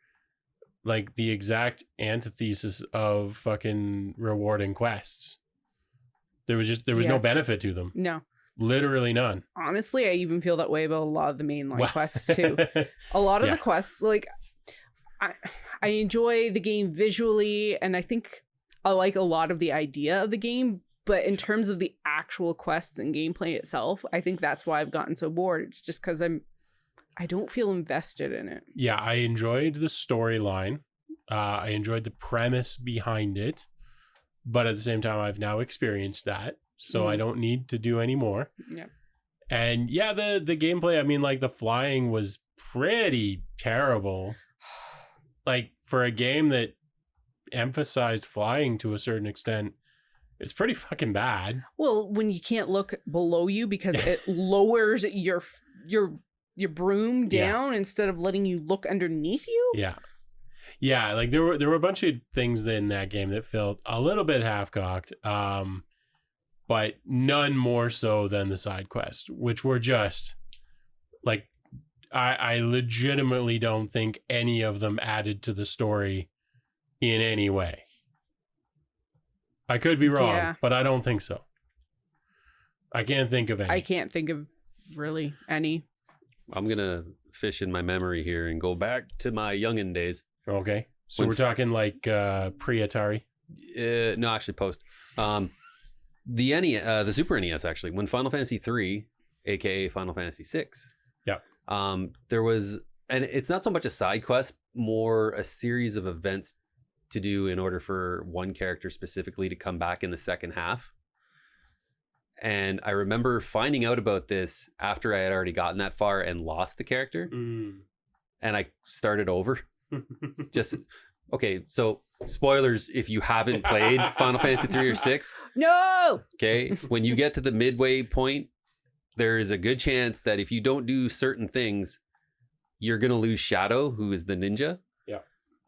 like the exact antithesis of fucking rewarding quests. There was no benefit to them. No. Literally none. Honestly, I even feel that way about a lot of the mainline quests too. A lot of the quests, like, I enjoy the game visually, and I think I like a lot of the idea of the game, but in terms of the actual quests and gameplay itself, I think that's why I've gotten so bored. It's just because I don't feel invested in it. Yeah, I enjoyed the storyline. I enjoyed the premise behind it, but at the same time, I've now experienced that. So I don't need to do any more. Yeah. And yeah, the gameplay, I mean, like the flying was pretty terrible. Like for a game that emphasized flying to a certain extent, it's pretty fucking bad. Well, when you can't look below you because it lowers your broom down instead of letting you look underneath you. Yeah. Yeah, like there were a bunch of things in that game that felt a little bit half-cocked. But none more so than the side quests, which were just like, I legitimately don't think any of them added to the story in any way. I could be wrong, but I don't think so. I can't think of any. I can't think of really any. I'm going to fish in my memory here and go back to my youngin' days. Okay. So we're talking like pre-Atari? No, actually post. The Super NES, actually, when Final Fantasy 3, aka Final Fantasy 6, there was, and it's not so much a side quest, more a series of events to do in order for one character specifically to come back in the second half. And I remember finding out about this after I had already gotten that far and lost the character, and I started over. Okay, so spoilers if you haven't played Final Fantasy 3 or 6. No! Okay, when you get to the midway point, there is a good chance that if you don't do certain things, you're going to lose Shadow, who is the ninja. Yeah.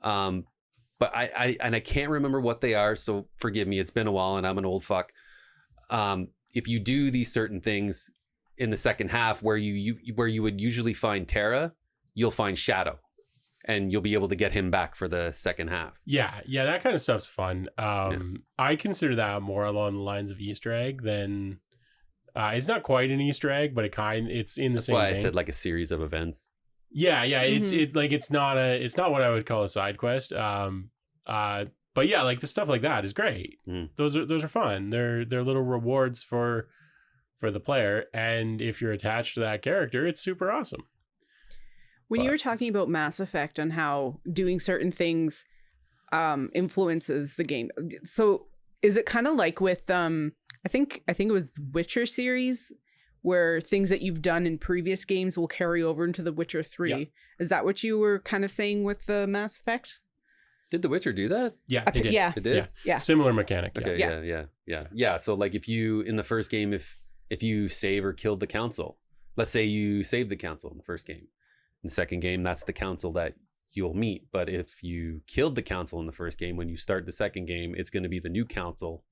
But I can't remember what they are, so forgive me. It's been a while and I'm an old fuck. If you do these certain things in the second half where you would usually find Terra, you'll find Shadow. And you'll be able to get him back for the second half. Yeah, that kind of stuff's fun. I consider that more along the lines of Easter egg than it's not quite an Easter egg, but it's in the same. That's why vein. I said like a series of events. Yeah, it's not what I would call a side quest. But yeah, like the stuff like that is great. Those are fun. They're little rewards for the player, and if you're attached to that character, it's super awesome. When you were talking about Mass Effect and how doing certain things influences the game, so is it kind of like with I think it was Witcher series, where things that you've done in previous games will carry over into The Witcher 3? Yeah. Is that what you were kind of saying with the Mass Effect? Did The Witcher do that? Yeah, it did. Yeah. It did? Yeah. Similar mechanic. Okay, yeah. So like if you, in the first game, if you save or killed the council, let's say you saved the council in the first game. In the second game, that's the council that you'll meet. But if you killed the council in the first game, when you start the second game, it's going to be the new council.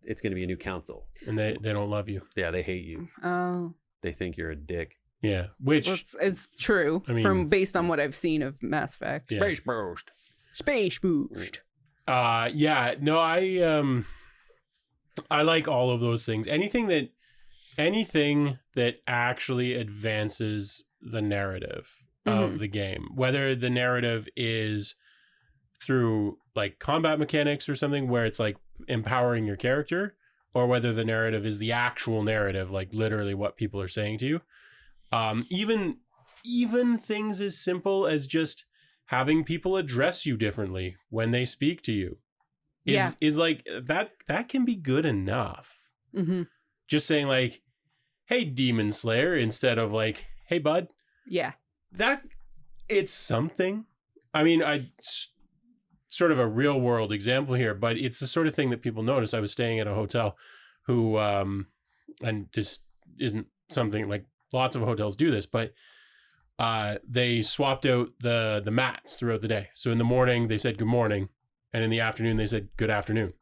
It's going to be a new council. And they don't love you. Yeah, they hate you. Oh. They think you're a dick. Yeah, which... Well, it's true, I mean, based on what I've seen of Mass Effect. Yeah. Space boost. Yeah, no, I like all of those things. Anything that actually advances the narrative of the game, whether the narrative is through like combat mechanics or something where it's like empowering your character, or whether the narrative is the actual narrative, like literally what people are saying to you. Even things as simple as just having people address you differently when they speak to you is like that can be good enough. Mm-hmm. Just saying like, hey, Demon Slayer, instead of like, hey, bud. Yeah. That it's something. I mean, sort of a real world example here, but it's the sort of thing that people notice. I was staying at a hotel who, and this isn't something like lots of hotels do this, but they swapped out the mats throughout the day. So in the morning they said good morning, and in the afternoon they said good afternoon.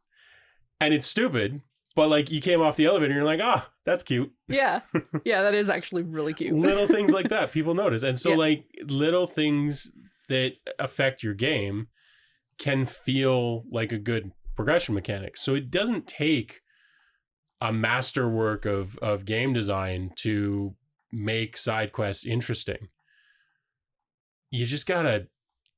And it's stupid, but like you came off the elevator and you're like, that's cute. Yeah. Yeah, that is actually really cute. Little things like that people notice. And so like little things that affect your game can feel like a good progression mechanic. So it doesn't take a masterwork of game design to make side quests interesting. You just gotta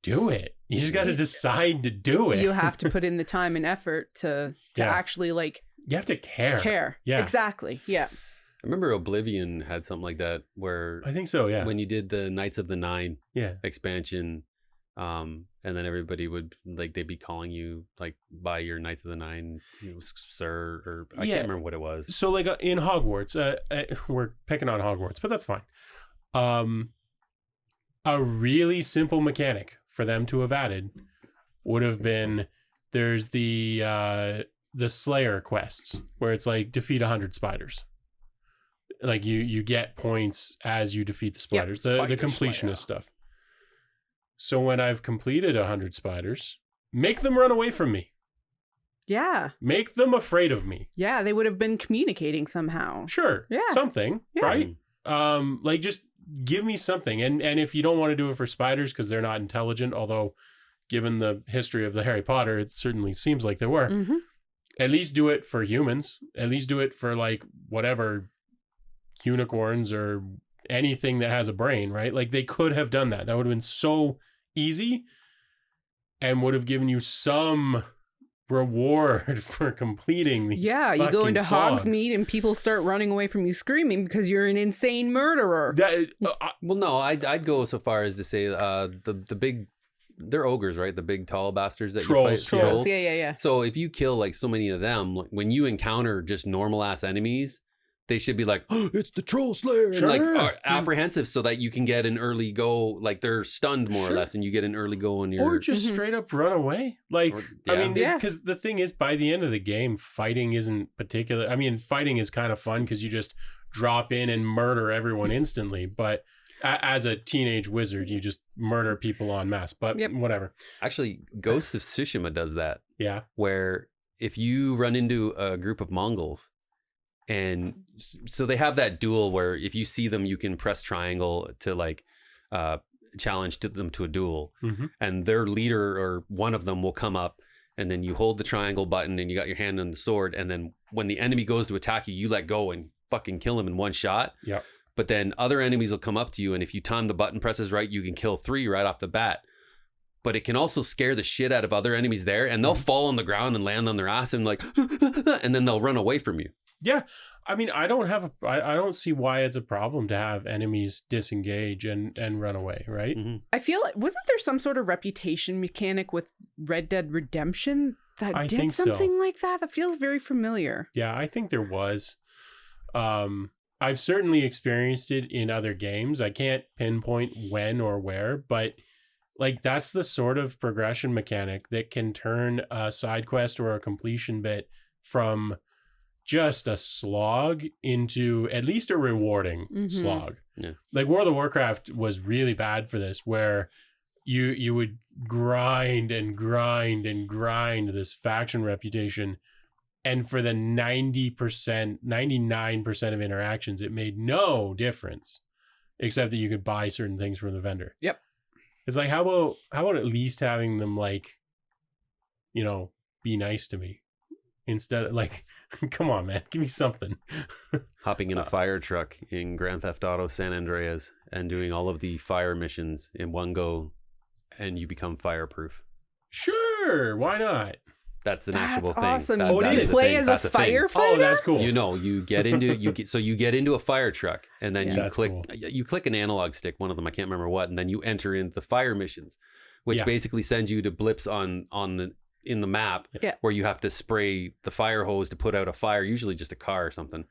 do it. You just gotta decide to do it. You have to put in the time and effort to actually like... You have to care. Yeah. Exactly. Yeah. I remember Oblivion had something like that where... I think so, yeah. When you did the Knights of the Nine expansion, and then everybody would, like, they'd be calling you, like, by your Knights of the Nine, sir, or I can't remember what it was. So, like, in Hogwarts, we're picking on Hogwarts, but that's fine. A really simple mechanic for them to have added would have been, there's the Slayer quests, where it's like, defeat 100 spiders. Like, you get points as you defeat the spiders, the completionist stuff. So when I've completed 100 spiders, make them run away from me. Yeah. Make them afraid of me. Yeah, they would have been communicating somehow. Sure. Yeah. Something, right? Like just give me something. And if you don't want to do it for spiders because they're not intelligent, although given the history of the Harry Potter, it certainly seems like they were. Mm-hmm. At least do it for humans. At least do it for like whatever unicorns or anything that has a brain, right? Like they could have done that. That would have been so easy and would have given you some reward for completing these. Yeah, you go into slogs. Hogsmeade and people start running away from you screaming because you're an insane murderer. Well, no, I'd go so far as to say the big, they're ogres, right? The big tall bastards that you fight. Trolls. Yeah. So if you kill like so many of them, like, when you encounter just normal ass enemies, they should be like, oh, it's the troll slayer, and like apprehensive, so that you can get an early go. Like they're stunned more or less, and you get an early go on your. Or just straight up run away. Like I mean, because the thing is, by the end of the game, fighting isn't particular. I mean, fighting is kind of fun because you just drop in and murder everyone instantly. But as a teenage wizard, you just murder people en masse. But whatever. Actually, Ghost of Tsushima does that. Yeah. Where if you run into a group of Mongols. And so they have that duel where if you see them, you can press triangle to like challenge them to a duel. Mm-hmm. And their leader or one of them will come up, and then you hold the triangle button and you got your hand on the sword. And then when the enemy goes to attack you, you let go and fucking kill him in one shot. Yep. but then other enemies will come up to you, and if you time the button presses right, you can kill 3 right off the bat. But it can also scare the shit out of other enemies there, and they'll fall on the ground and land on their ass and like, and then they'll run away from you. Yeah. I mean, I don't see why it's a problem to have enemies disengage and run away, right? Mm-hmm. I feel like, wasn't there some sort of reputation mechanic with Red Dead Redemption that did something like that? That feels very familiar. Yeah, I think there was. I've certainly experienced it in other games. I can't pinpoint when or where, but like that's the sort of progression mechanic that can turn a side quest or a completion bit from just a slog into at least a rewarding slog. Yeah. Like World of Warcraft was really bad for this, where you would grind and grind and grind this faction reputation, and for the 90%, 99% of interactions, it made no difference except that you could buy certain things from the vendor. Yep. It's like, how about at least having them, like, you know, be nice to me instead of like, come on, man, give me something. Hopping in a fire truck in Grand Theft Auto San Andreas and doing all of the fire missions in one go, and you become fireproof. Sure, why not? That's an actual thing. Awesome. Oh, it You is. play as a firefighter? Oh, that's cool. You know, you get into a fire truck, and then That's cool. you click an analog stick, one of them, I can't remember what, and then you enter into the fire missions, which basically sends you to blips in the map where you have to spray the fire hose to put out a fire, usually just a car or something.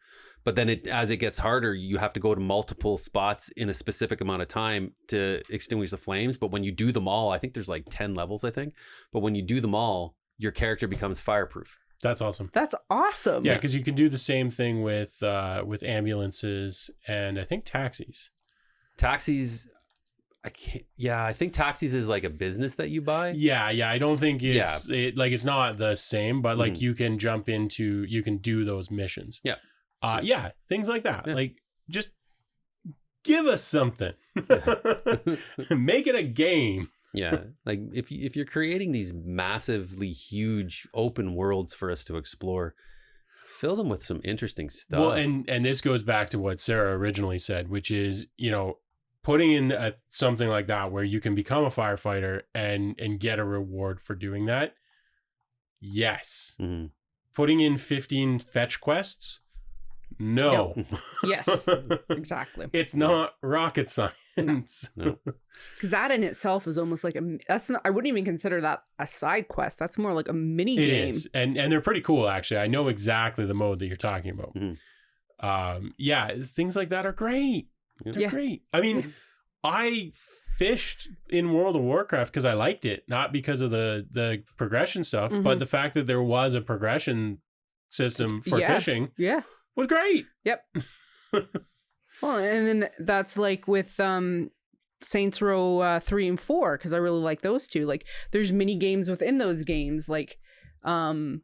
But then as it gets harder, you have to go to multiple spots in a specific amount of time to extinguish the flames. But when you do them all, I think there's like 10 levels, I think. But when you do them all, your character becomes fireproof. That's awesome. That's awesome. Yeah, because you can do the same thing with ambulances and I think taxis. Taxis, I can't. Yeah, I think taxis is like a business that you buy. Yeah. I don't think it's not the same, but like you can you can do those missions. Yeah. Things like that. Yeah. Like, just give us something. Make it a game. Yeah, like if you're creating these massively huge open worlds for us to explore, fill them with some interesting stuff. Well, and this goes back to what Sarah originally said, which is, you know, putting in something like that where you can become a firefighter and get a reward for doing that. Yes. Mm-hmm. Putting in 15 fetch quests. No. Yes, exactly. It's not rocket science. No. Because that in itself is almost like I wouldn't even consider that a side quest. That's more like a mini game. It is. And they're pretty cool, actually. I know exactly the mode that you're talking about. Mm-hmm. Things like that are great. They're great. I mean, I fished in World of Warcraft because I liked it, not because of the progression stuff, but the fact that there was a progression system for fishing. Yeah. Was great. Yep. Well, and then that's like with Saints Row 3 and 4, because I really like those two. Like, there's mini games within those games, like where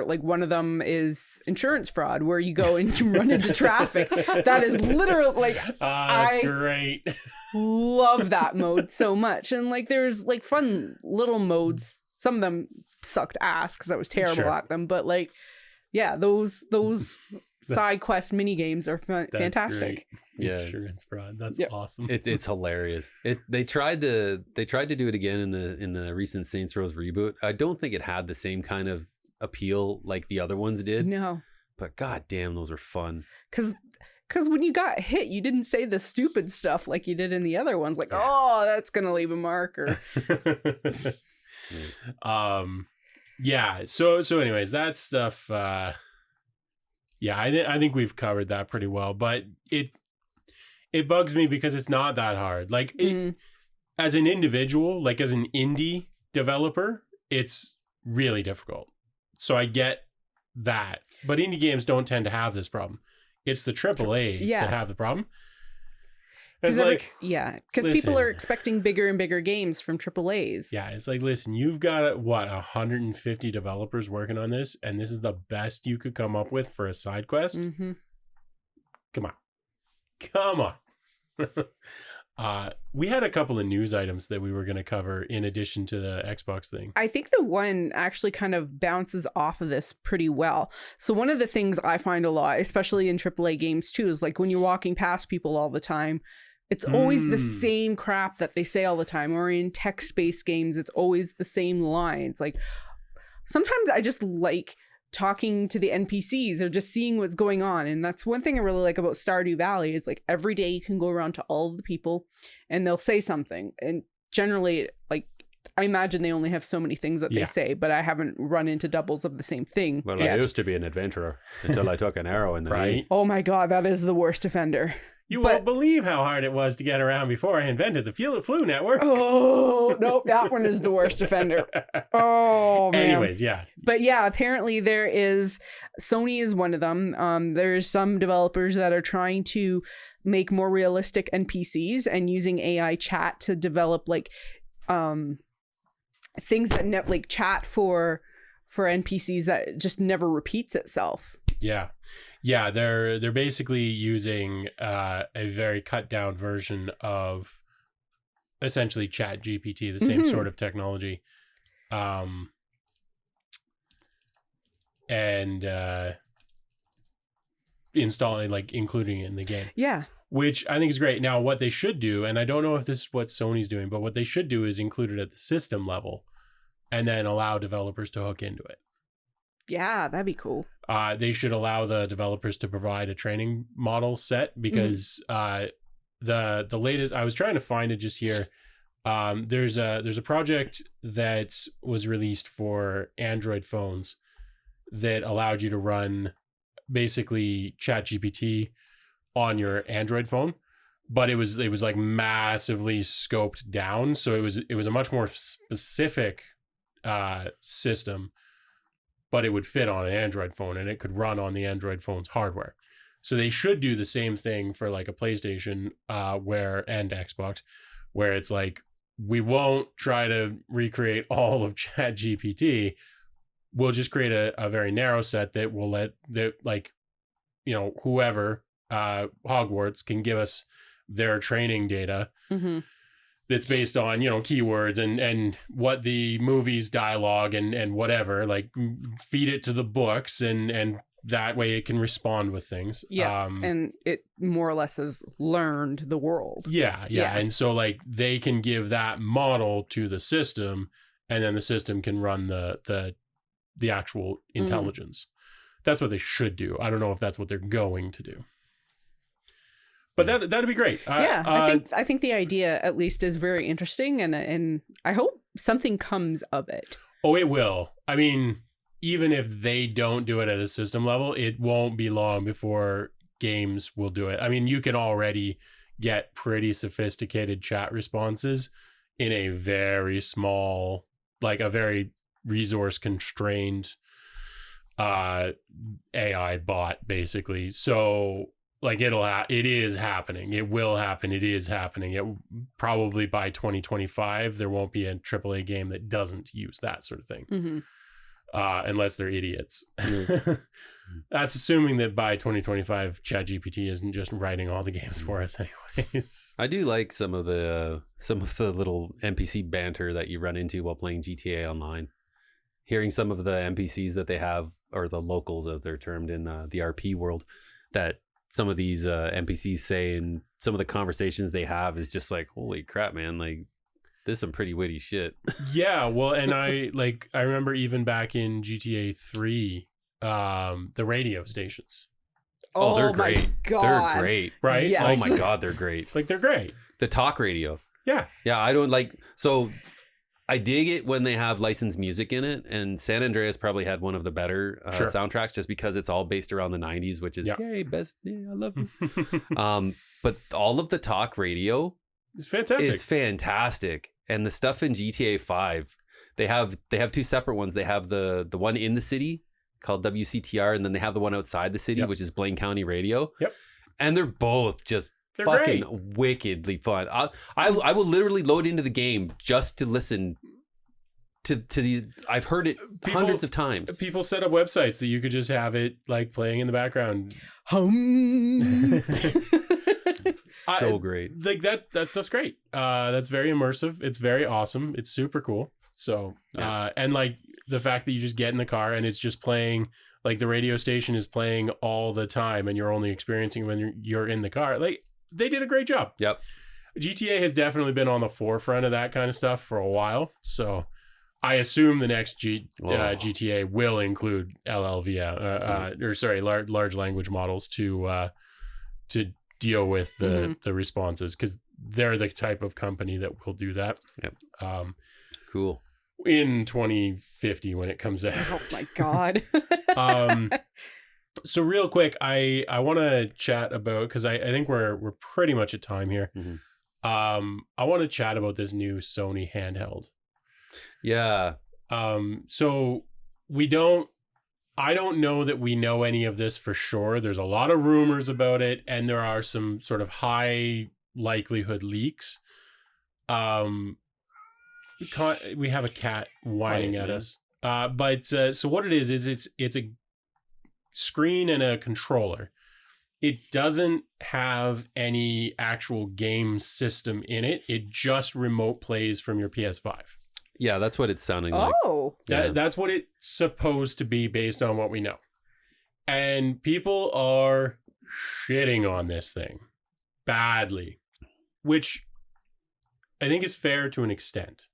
like one of them is insurance fraud, where you go and you run into traffic. That is literally like that's great. Love that mode so much. And like there's like fun little modes. Some of them sucked ass because I was terrible at them, but like. Yeah, those side quest mini games are fantastic. Great. Yeah, insurance fraud. That's awesome. It's hilarious. They tried to do it again in the recent Saints Row reboot. I don't think it had the same kind of appeal like the other ones did. No, but god damn, those are fun. Because when you got hit, you didn't say the stupid stuff like you did in the other ones. Like, oh, that's gonna leave a marker. Yeah. So anyways, that stuff, I think we've covered that pretty well, but it bugs me because it's not that hard. Like as an individual, like as an indie developer, it's really difficult. So I get that, but indie games don't tend to have this problem. It's the AAAs that have the problem. It's like, because people are expecting bigger and bigger games from AAAs. Yeah, it's like, listen, you've got 150 developers working on this, and this is the best you could come up with for a side quest. Come on. We had a couple of news items that we were going to cover in addition to the Xbox thing. I think the one actually kind of bounces off of this pretty well. So one of the things I find a lot, especially in AAA games too, is like when you're walking past people all the time, it's always the same crap that they say all the time. Or in text-based games, it's always the same lines. Like sometimes I just like talking to the NPCs or just seeing what's going on. And that's one thing I really like about Stardew Valley is like every day you can go around to all of the people and they'll say something. And generally, like, I imagine they only have so many things that they say, but I haven't run into doubles of the same thing. Well, I used to be an adventurer until I took an arrow in the knee. Oh my God, that is the worst offender. You won't believe how hard it was to get around before I invented the Flu Network. Oh, nope, that one is the worst offender. Oh, man. Anyways, yeah. But yeah, apparently Sony is one of them. There's some developers that are trying to make more realistic NPCs and using AI chat to develop like things that like chat for NPCs that just never repeats itself. Yeah. Yeah, they're basically using a very cut down version of essentially Chat GPT, the same sort of technology, and installing, like including it in the game. Yeah. Which I think is great. Now, what they should do, and I don't know if this is what Sony's doing, but what they should do is include it at the system level and then allow developers to hook into it. Yeah, that'd be cool. They should allow the developers to provide a training model set because the latest, I was trying to find it just here. There's a project that was released for Android phones that allowed you to run basically ChatGPT on your Android phone, but it was like massively scoped down, so it was a much more specific system. But it would fit on an Android phone and it could run on the Android phone's hardware. So they should do the same thing for like a PlayStation and Xbox, where it's like, we won't try to recreate all of ChatGPT. We'll just create a very narrow set that will whoever, Hogwarts can give us their training data. Mm-hmm. That's based on, keywords and what the movie's dialogue and whatever, like feed it to the books and that way it can respond with things. Yeah. And it more or less has learned the world. Yeah. And so like they can give that model to the system and then the system can run the actual intelligence. That's what they should do. I don't know if that's what they're going to do. But that'd be great. I think the idea at least is very interesting, and I hope something comes of it. Oh, it will. I mean, even if they don't do it at a system level, it won't be long before games will do it. I mean, you can already get pretty sophisticated chat responses in a very small, like a very resource constrained AI bot, basically. So. Like it is happening. It will happen. It is happening. It probably by 2025 there won't be a AAA game that doesn't use that sort of thing, unless they're idiots. That's assuming that by 2025 ChatGPT isn't just writing all the games for us, anyways. I do like some of the little NPC banter that you run into while playing GTA Online. Hearing some of the NPCs that they have, or the locals as they're termed in the RP world, that some of these NPCs say, and some of the conversations they have is just like, holy crap, man, like there's some pretty witty shit. Yeah, well, and I remember even back in GTA 3, the radio stations. Oh, they're great. They're great. Right? Yes. Oh my God, they're great. Like they're great. The talk radio. Yeah. Yeah, I don't like, so I dig it when they have licensed music in it, and San Andreas probably had one of the better soundtracks just because it's all based around the 90s, which is, yay, best, yeah, I love you. But all of the talk radio is fantastic. It's fantastic. And the stuff in GTA 5, they have two separate ones. They have the one in the city called WCTR, and then they have the one outside the city, which is Blaine County Radio. Yep. And they're both just fucking wickedly fun. I will literally load into the game just to listen to these. I've heard it hundreds of times. People set up websites that you could just have it like playing in the background. so great. Like that stuff's great. That's very immersive. It's very awesome. It's super cool. So, and like the fact that you just get in the car and it's just playing, like the radio station is playing all the time and you're only experiencing when you're in the car. Like they did a great job. Yep. GTA has definitely been on the forefront of that kind of stuff for a while. So I assume the next GTA will include LLVM, large language models to deal with the responses, because they're the type of company that will do that. Yep. Cool. In 2050 when it comes out. Oh my God. So real quick, I want to chat about, because I think we're pretty much at time here. Mm-hmm. I want to chat about this new Sony handheld. Yeah. So I don't know that we know any of this for sure. There's a lot of rumors about it, and there are some sort of high likelihood leaks. We have a cat whining at us. But so what it is it's a screen and a controller. It doesn't have any actual game system in it. It just remote plays from your PS5. Yeah, that's what it's sounding like. Oh. That's what it's supposed to be based on what we know. And people are shitting on this thing badly, which I think is fair to an extent.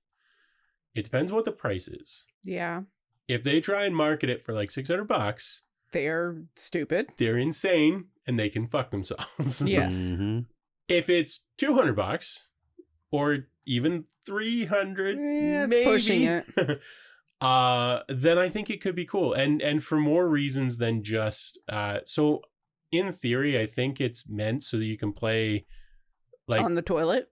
It depends what the price is. Yeah. If they try and market it for like $600, they're stupid. They're insane and they can fuck themselves. Yes. Mm-hmm. If it's $200 or even $300, maybe pushing it. Then I think it could be cool. And for more reasons than just so in theory, I think it's meant so that you can play like on the toilet.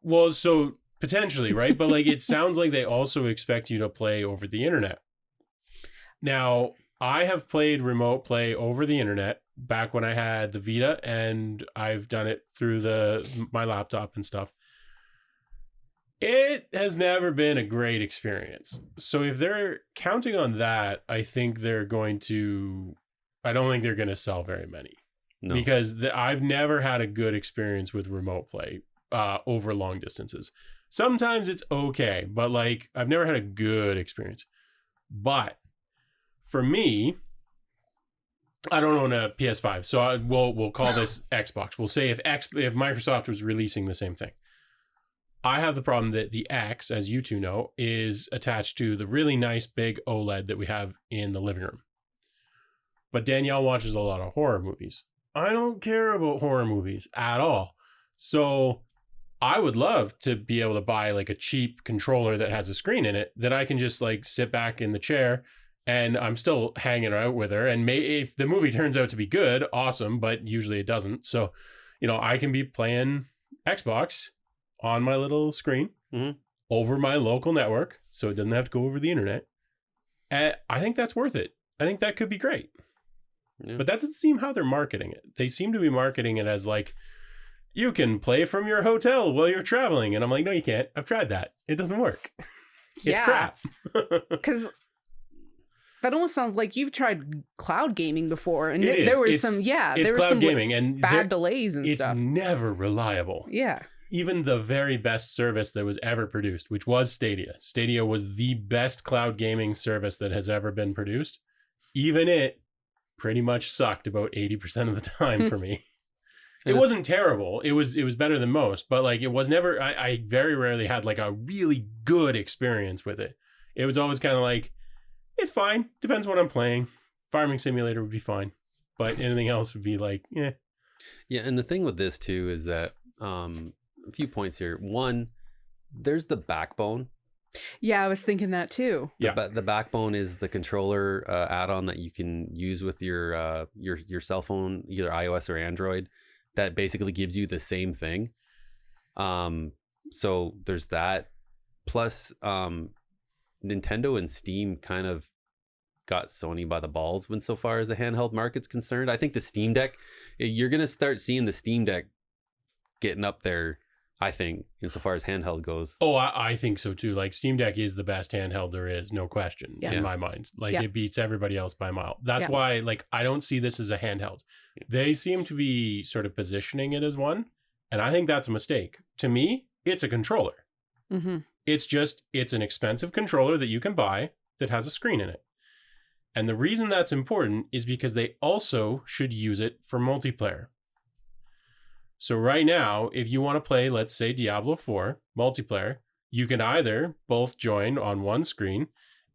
Well, so potentially, right? But like it sounds like they also expect you to play over the internet. Now, I have played remote play over the internet back when I had the Vita, and I've done it through my laptop and stuff. It has never been a great experience. So if they're counting on that, I don't think they're going to sell very many. No. Because I've never had a good experience with remote play over long distances. Sometimes it's okay, but like I've never had a good experience. But for me, I don't own a PS5, so we'll call this Xbox. We'll say if Microsoft was releasing the same thing. I have the problem that the X, as you two know, is attached to the really nice big OLED that we have in the living room. But Danielle watches a lot of horror movies. I don't care about horror movies at all. So I would love to be able to buy like a cheap controller that has a screen in it that I can just like sit back in the chair and I'm still hanging out with her. And if the movie turns out to be good, awesome, but usually it doesn't. So, I can be playing Xbox on my little screen over my local network, so it doesn't have to go over the internet. And I think that's worth it. I think that could be great. Yeah. But that doesn't seem how they're marketing it. They seem to be marketing it as like, you can play from your hotel while you're traveling. And I'm like, no, you can't. I've tried that. It doesn't work. It's crap. Because that almost sounds like you've tried cloud gaming before. And there was some cloud gaming and bad delays and stuff. It's never reliable. Yeah. Even the very best service that was ever produced, which was Stadia. Stadia was the best cloud gaming service that has ever been produced. Even it pretty much sucked about 80% of the time for me. It wasn't terrible. It was better than most, but like it was never, I very rarely had like a really good experience with it. It was always kind of like, it's fine. Depends what I'm playing. Farming Simulator would be fine, but anything else would be like, eh. Yeah. And the thing with this too is that, a few points here. One, there's the backbone. Yeah, I was thinking that too. Yeah, the backbone is the controller add-on that you can use with your cell phone, either iOS or Android. That basically gives you the same thing. So there's that. Plus, Nintendo and Steam kind of got Sony by the balls when so far as the handheld market's concerned. I think the Steam Deck, you're gonna start seeing the Steam Deck getting up there I think, insofar as handheld goes. Oh, I think so too. Like Steam Deck is the best handheld there is, no question, in my mind. Like it beats everybody else by a mile. That's why, like, I don't see this as a handheld. They seem to be sort of positioning it as one, and I think that's a mistake. To me, it's a controller. Mm-hmm. It's an expensive controller that you can buy that has a screen in it. And the reason that's important is because they also should use it for multiplayer. So right now, if you want to play, let's say Diablo 4 multiplayer, you can either both join on one screen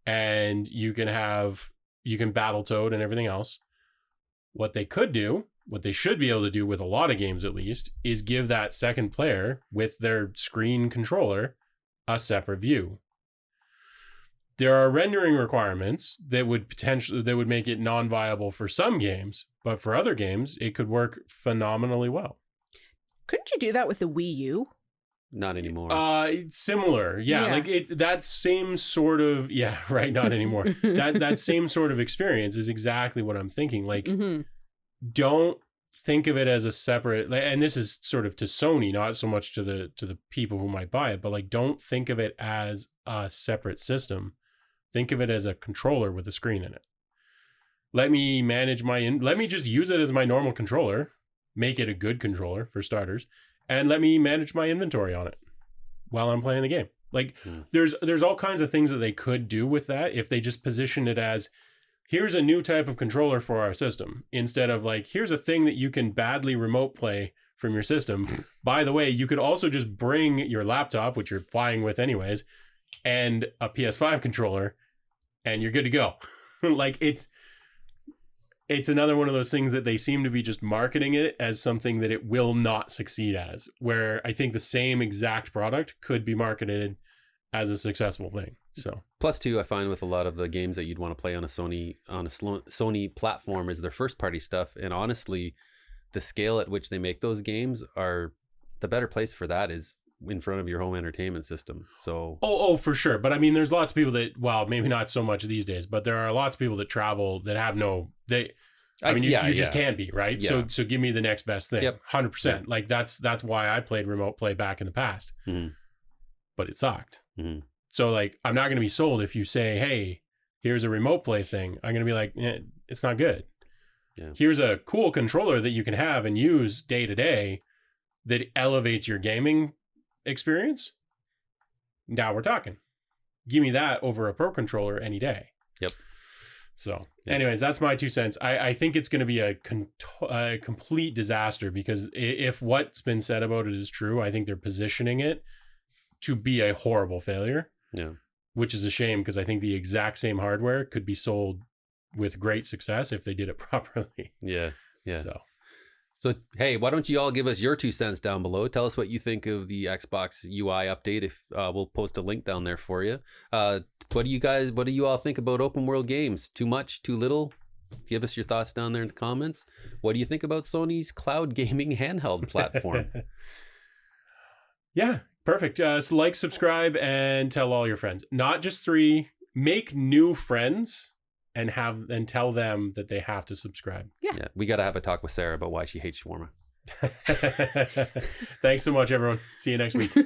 and you can Battletoad and everything else. What they should be able to do with a lot of games at least, is give that second player with their screen controller a separate view. There are rendering requirements that would make it non-viable for some games, but for other games, it could work phenomenally well. Couldn't you do that with the Wii U? Not anymore. It's similar. Yeah. Like that same sort of, right. Not anymore. that same sort of experience is exactly what I'm thinking. Like, don't think of it as a separate, and this is sort of to Sony, not so much to the people who might buy it, but like, don't think of it as a separate system. Think of it as a controller with a screen in it. Let me just use it as my normal controller. Make it a good controller for starters, and let me manage my inventory on it while I'm playing the game. Like there's all kinds of things that they could do with that if they just position it as, here's a new type of controller for our system, instead of like, here's a thing that you can badly remote play from your system. By the way, you could also just bring your laptop, which you're flying with anyways, and a PS5 controller, and you're good to go. Like it's another one of those things that they seem to be just marketing it as something that it will not succeed as, where I think the same exact product could be marketed as a successful thing. So plus two, I find with a lot of the games that you'd want to play on a Sony platform is their first party stuff. And honestly, the scale at which they make those games are the better place for that is in front of your home entertainment system. So oh for sure. But I mean, there's lots of people that, well, maybe not so much these days, but there are lots of people that travel that have you just can't be, right? Yeah. So give me the next best thing. 100%. Yep. Like that's why I played remote play back in the past. But it sucked. So like, I'm not going to be sold if you say, hey, here's a remote play thing. I'm going to be like, it's not good. Here's a cool controller that you can have and use day to day that elevates your gaming experience. Now we're talking. Give me that over a pro controller any day. Yep. So anyways, that's my 2 cents. I think it's going to be a complete disaster, because if what's been said about it is true, I think they're positioning it to be a horrible failure. Yeah. Which is a shame, because I think the exact same hardware could be sold with great success if they did it properly. Yeah. Yeah. So, hey, why don't you all give us your 2 cents down below? Tell us what you think of the Xbox UI update. If we'll post a link down there for you. What do you all think about open world games? Too much? Too little? Give us your thoughts down there in the comments. What do you think about Sony's cloud gaming handheld platform? Yeah, perfect. So like, subscribe, and tell all your friends. Not just 3. Make new friends. And tell them that they have to subscribe. Yeah. We got to have a talk with Sarah about why she hates shawarma. Thanks so much, everyone. See you next week.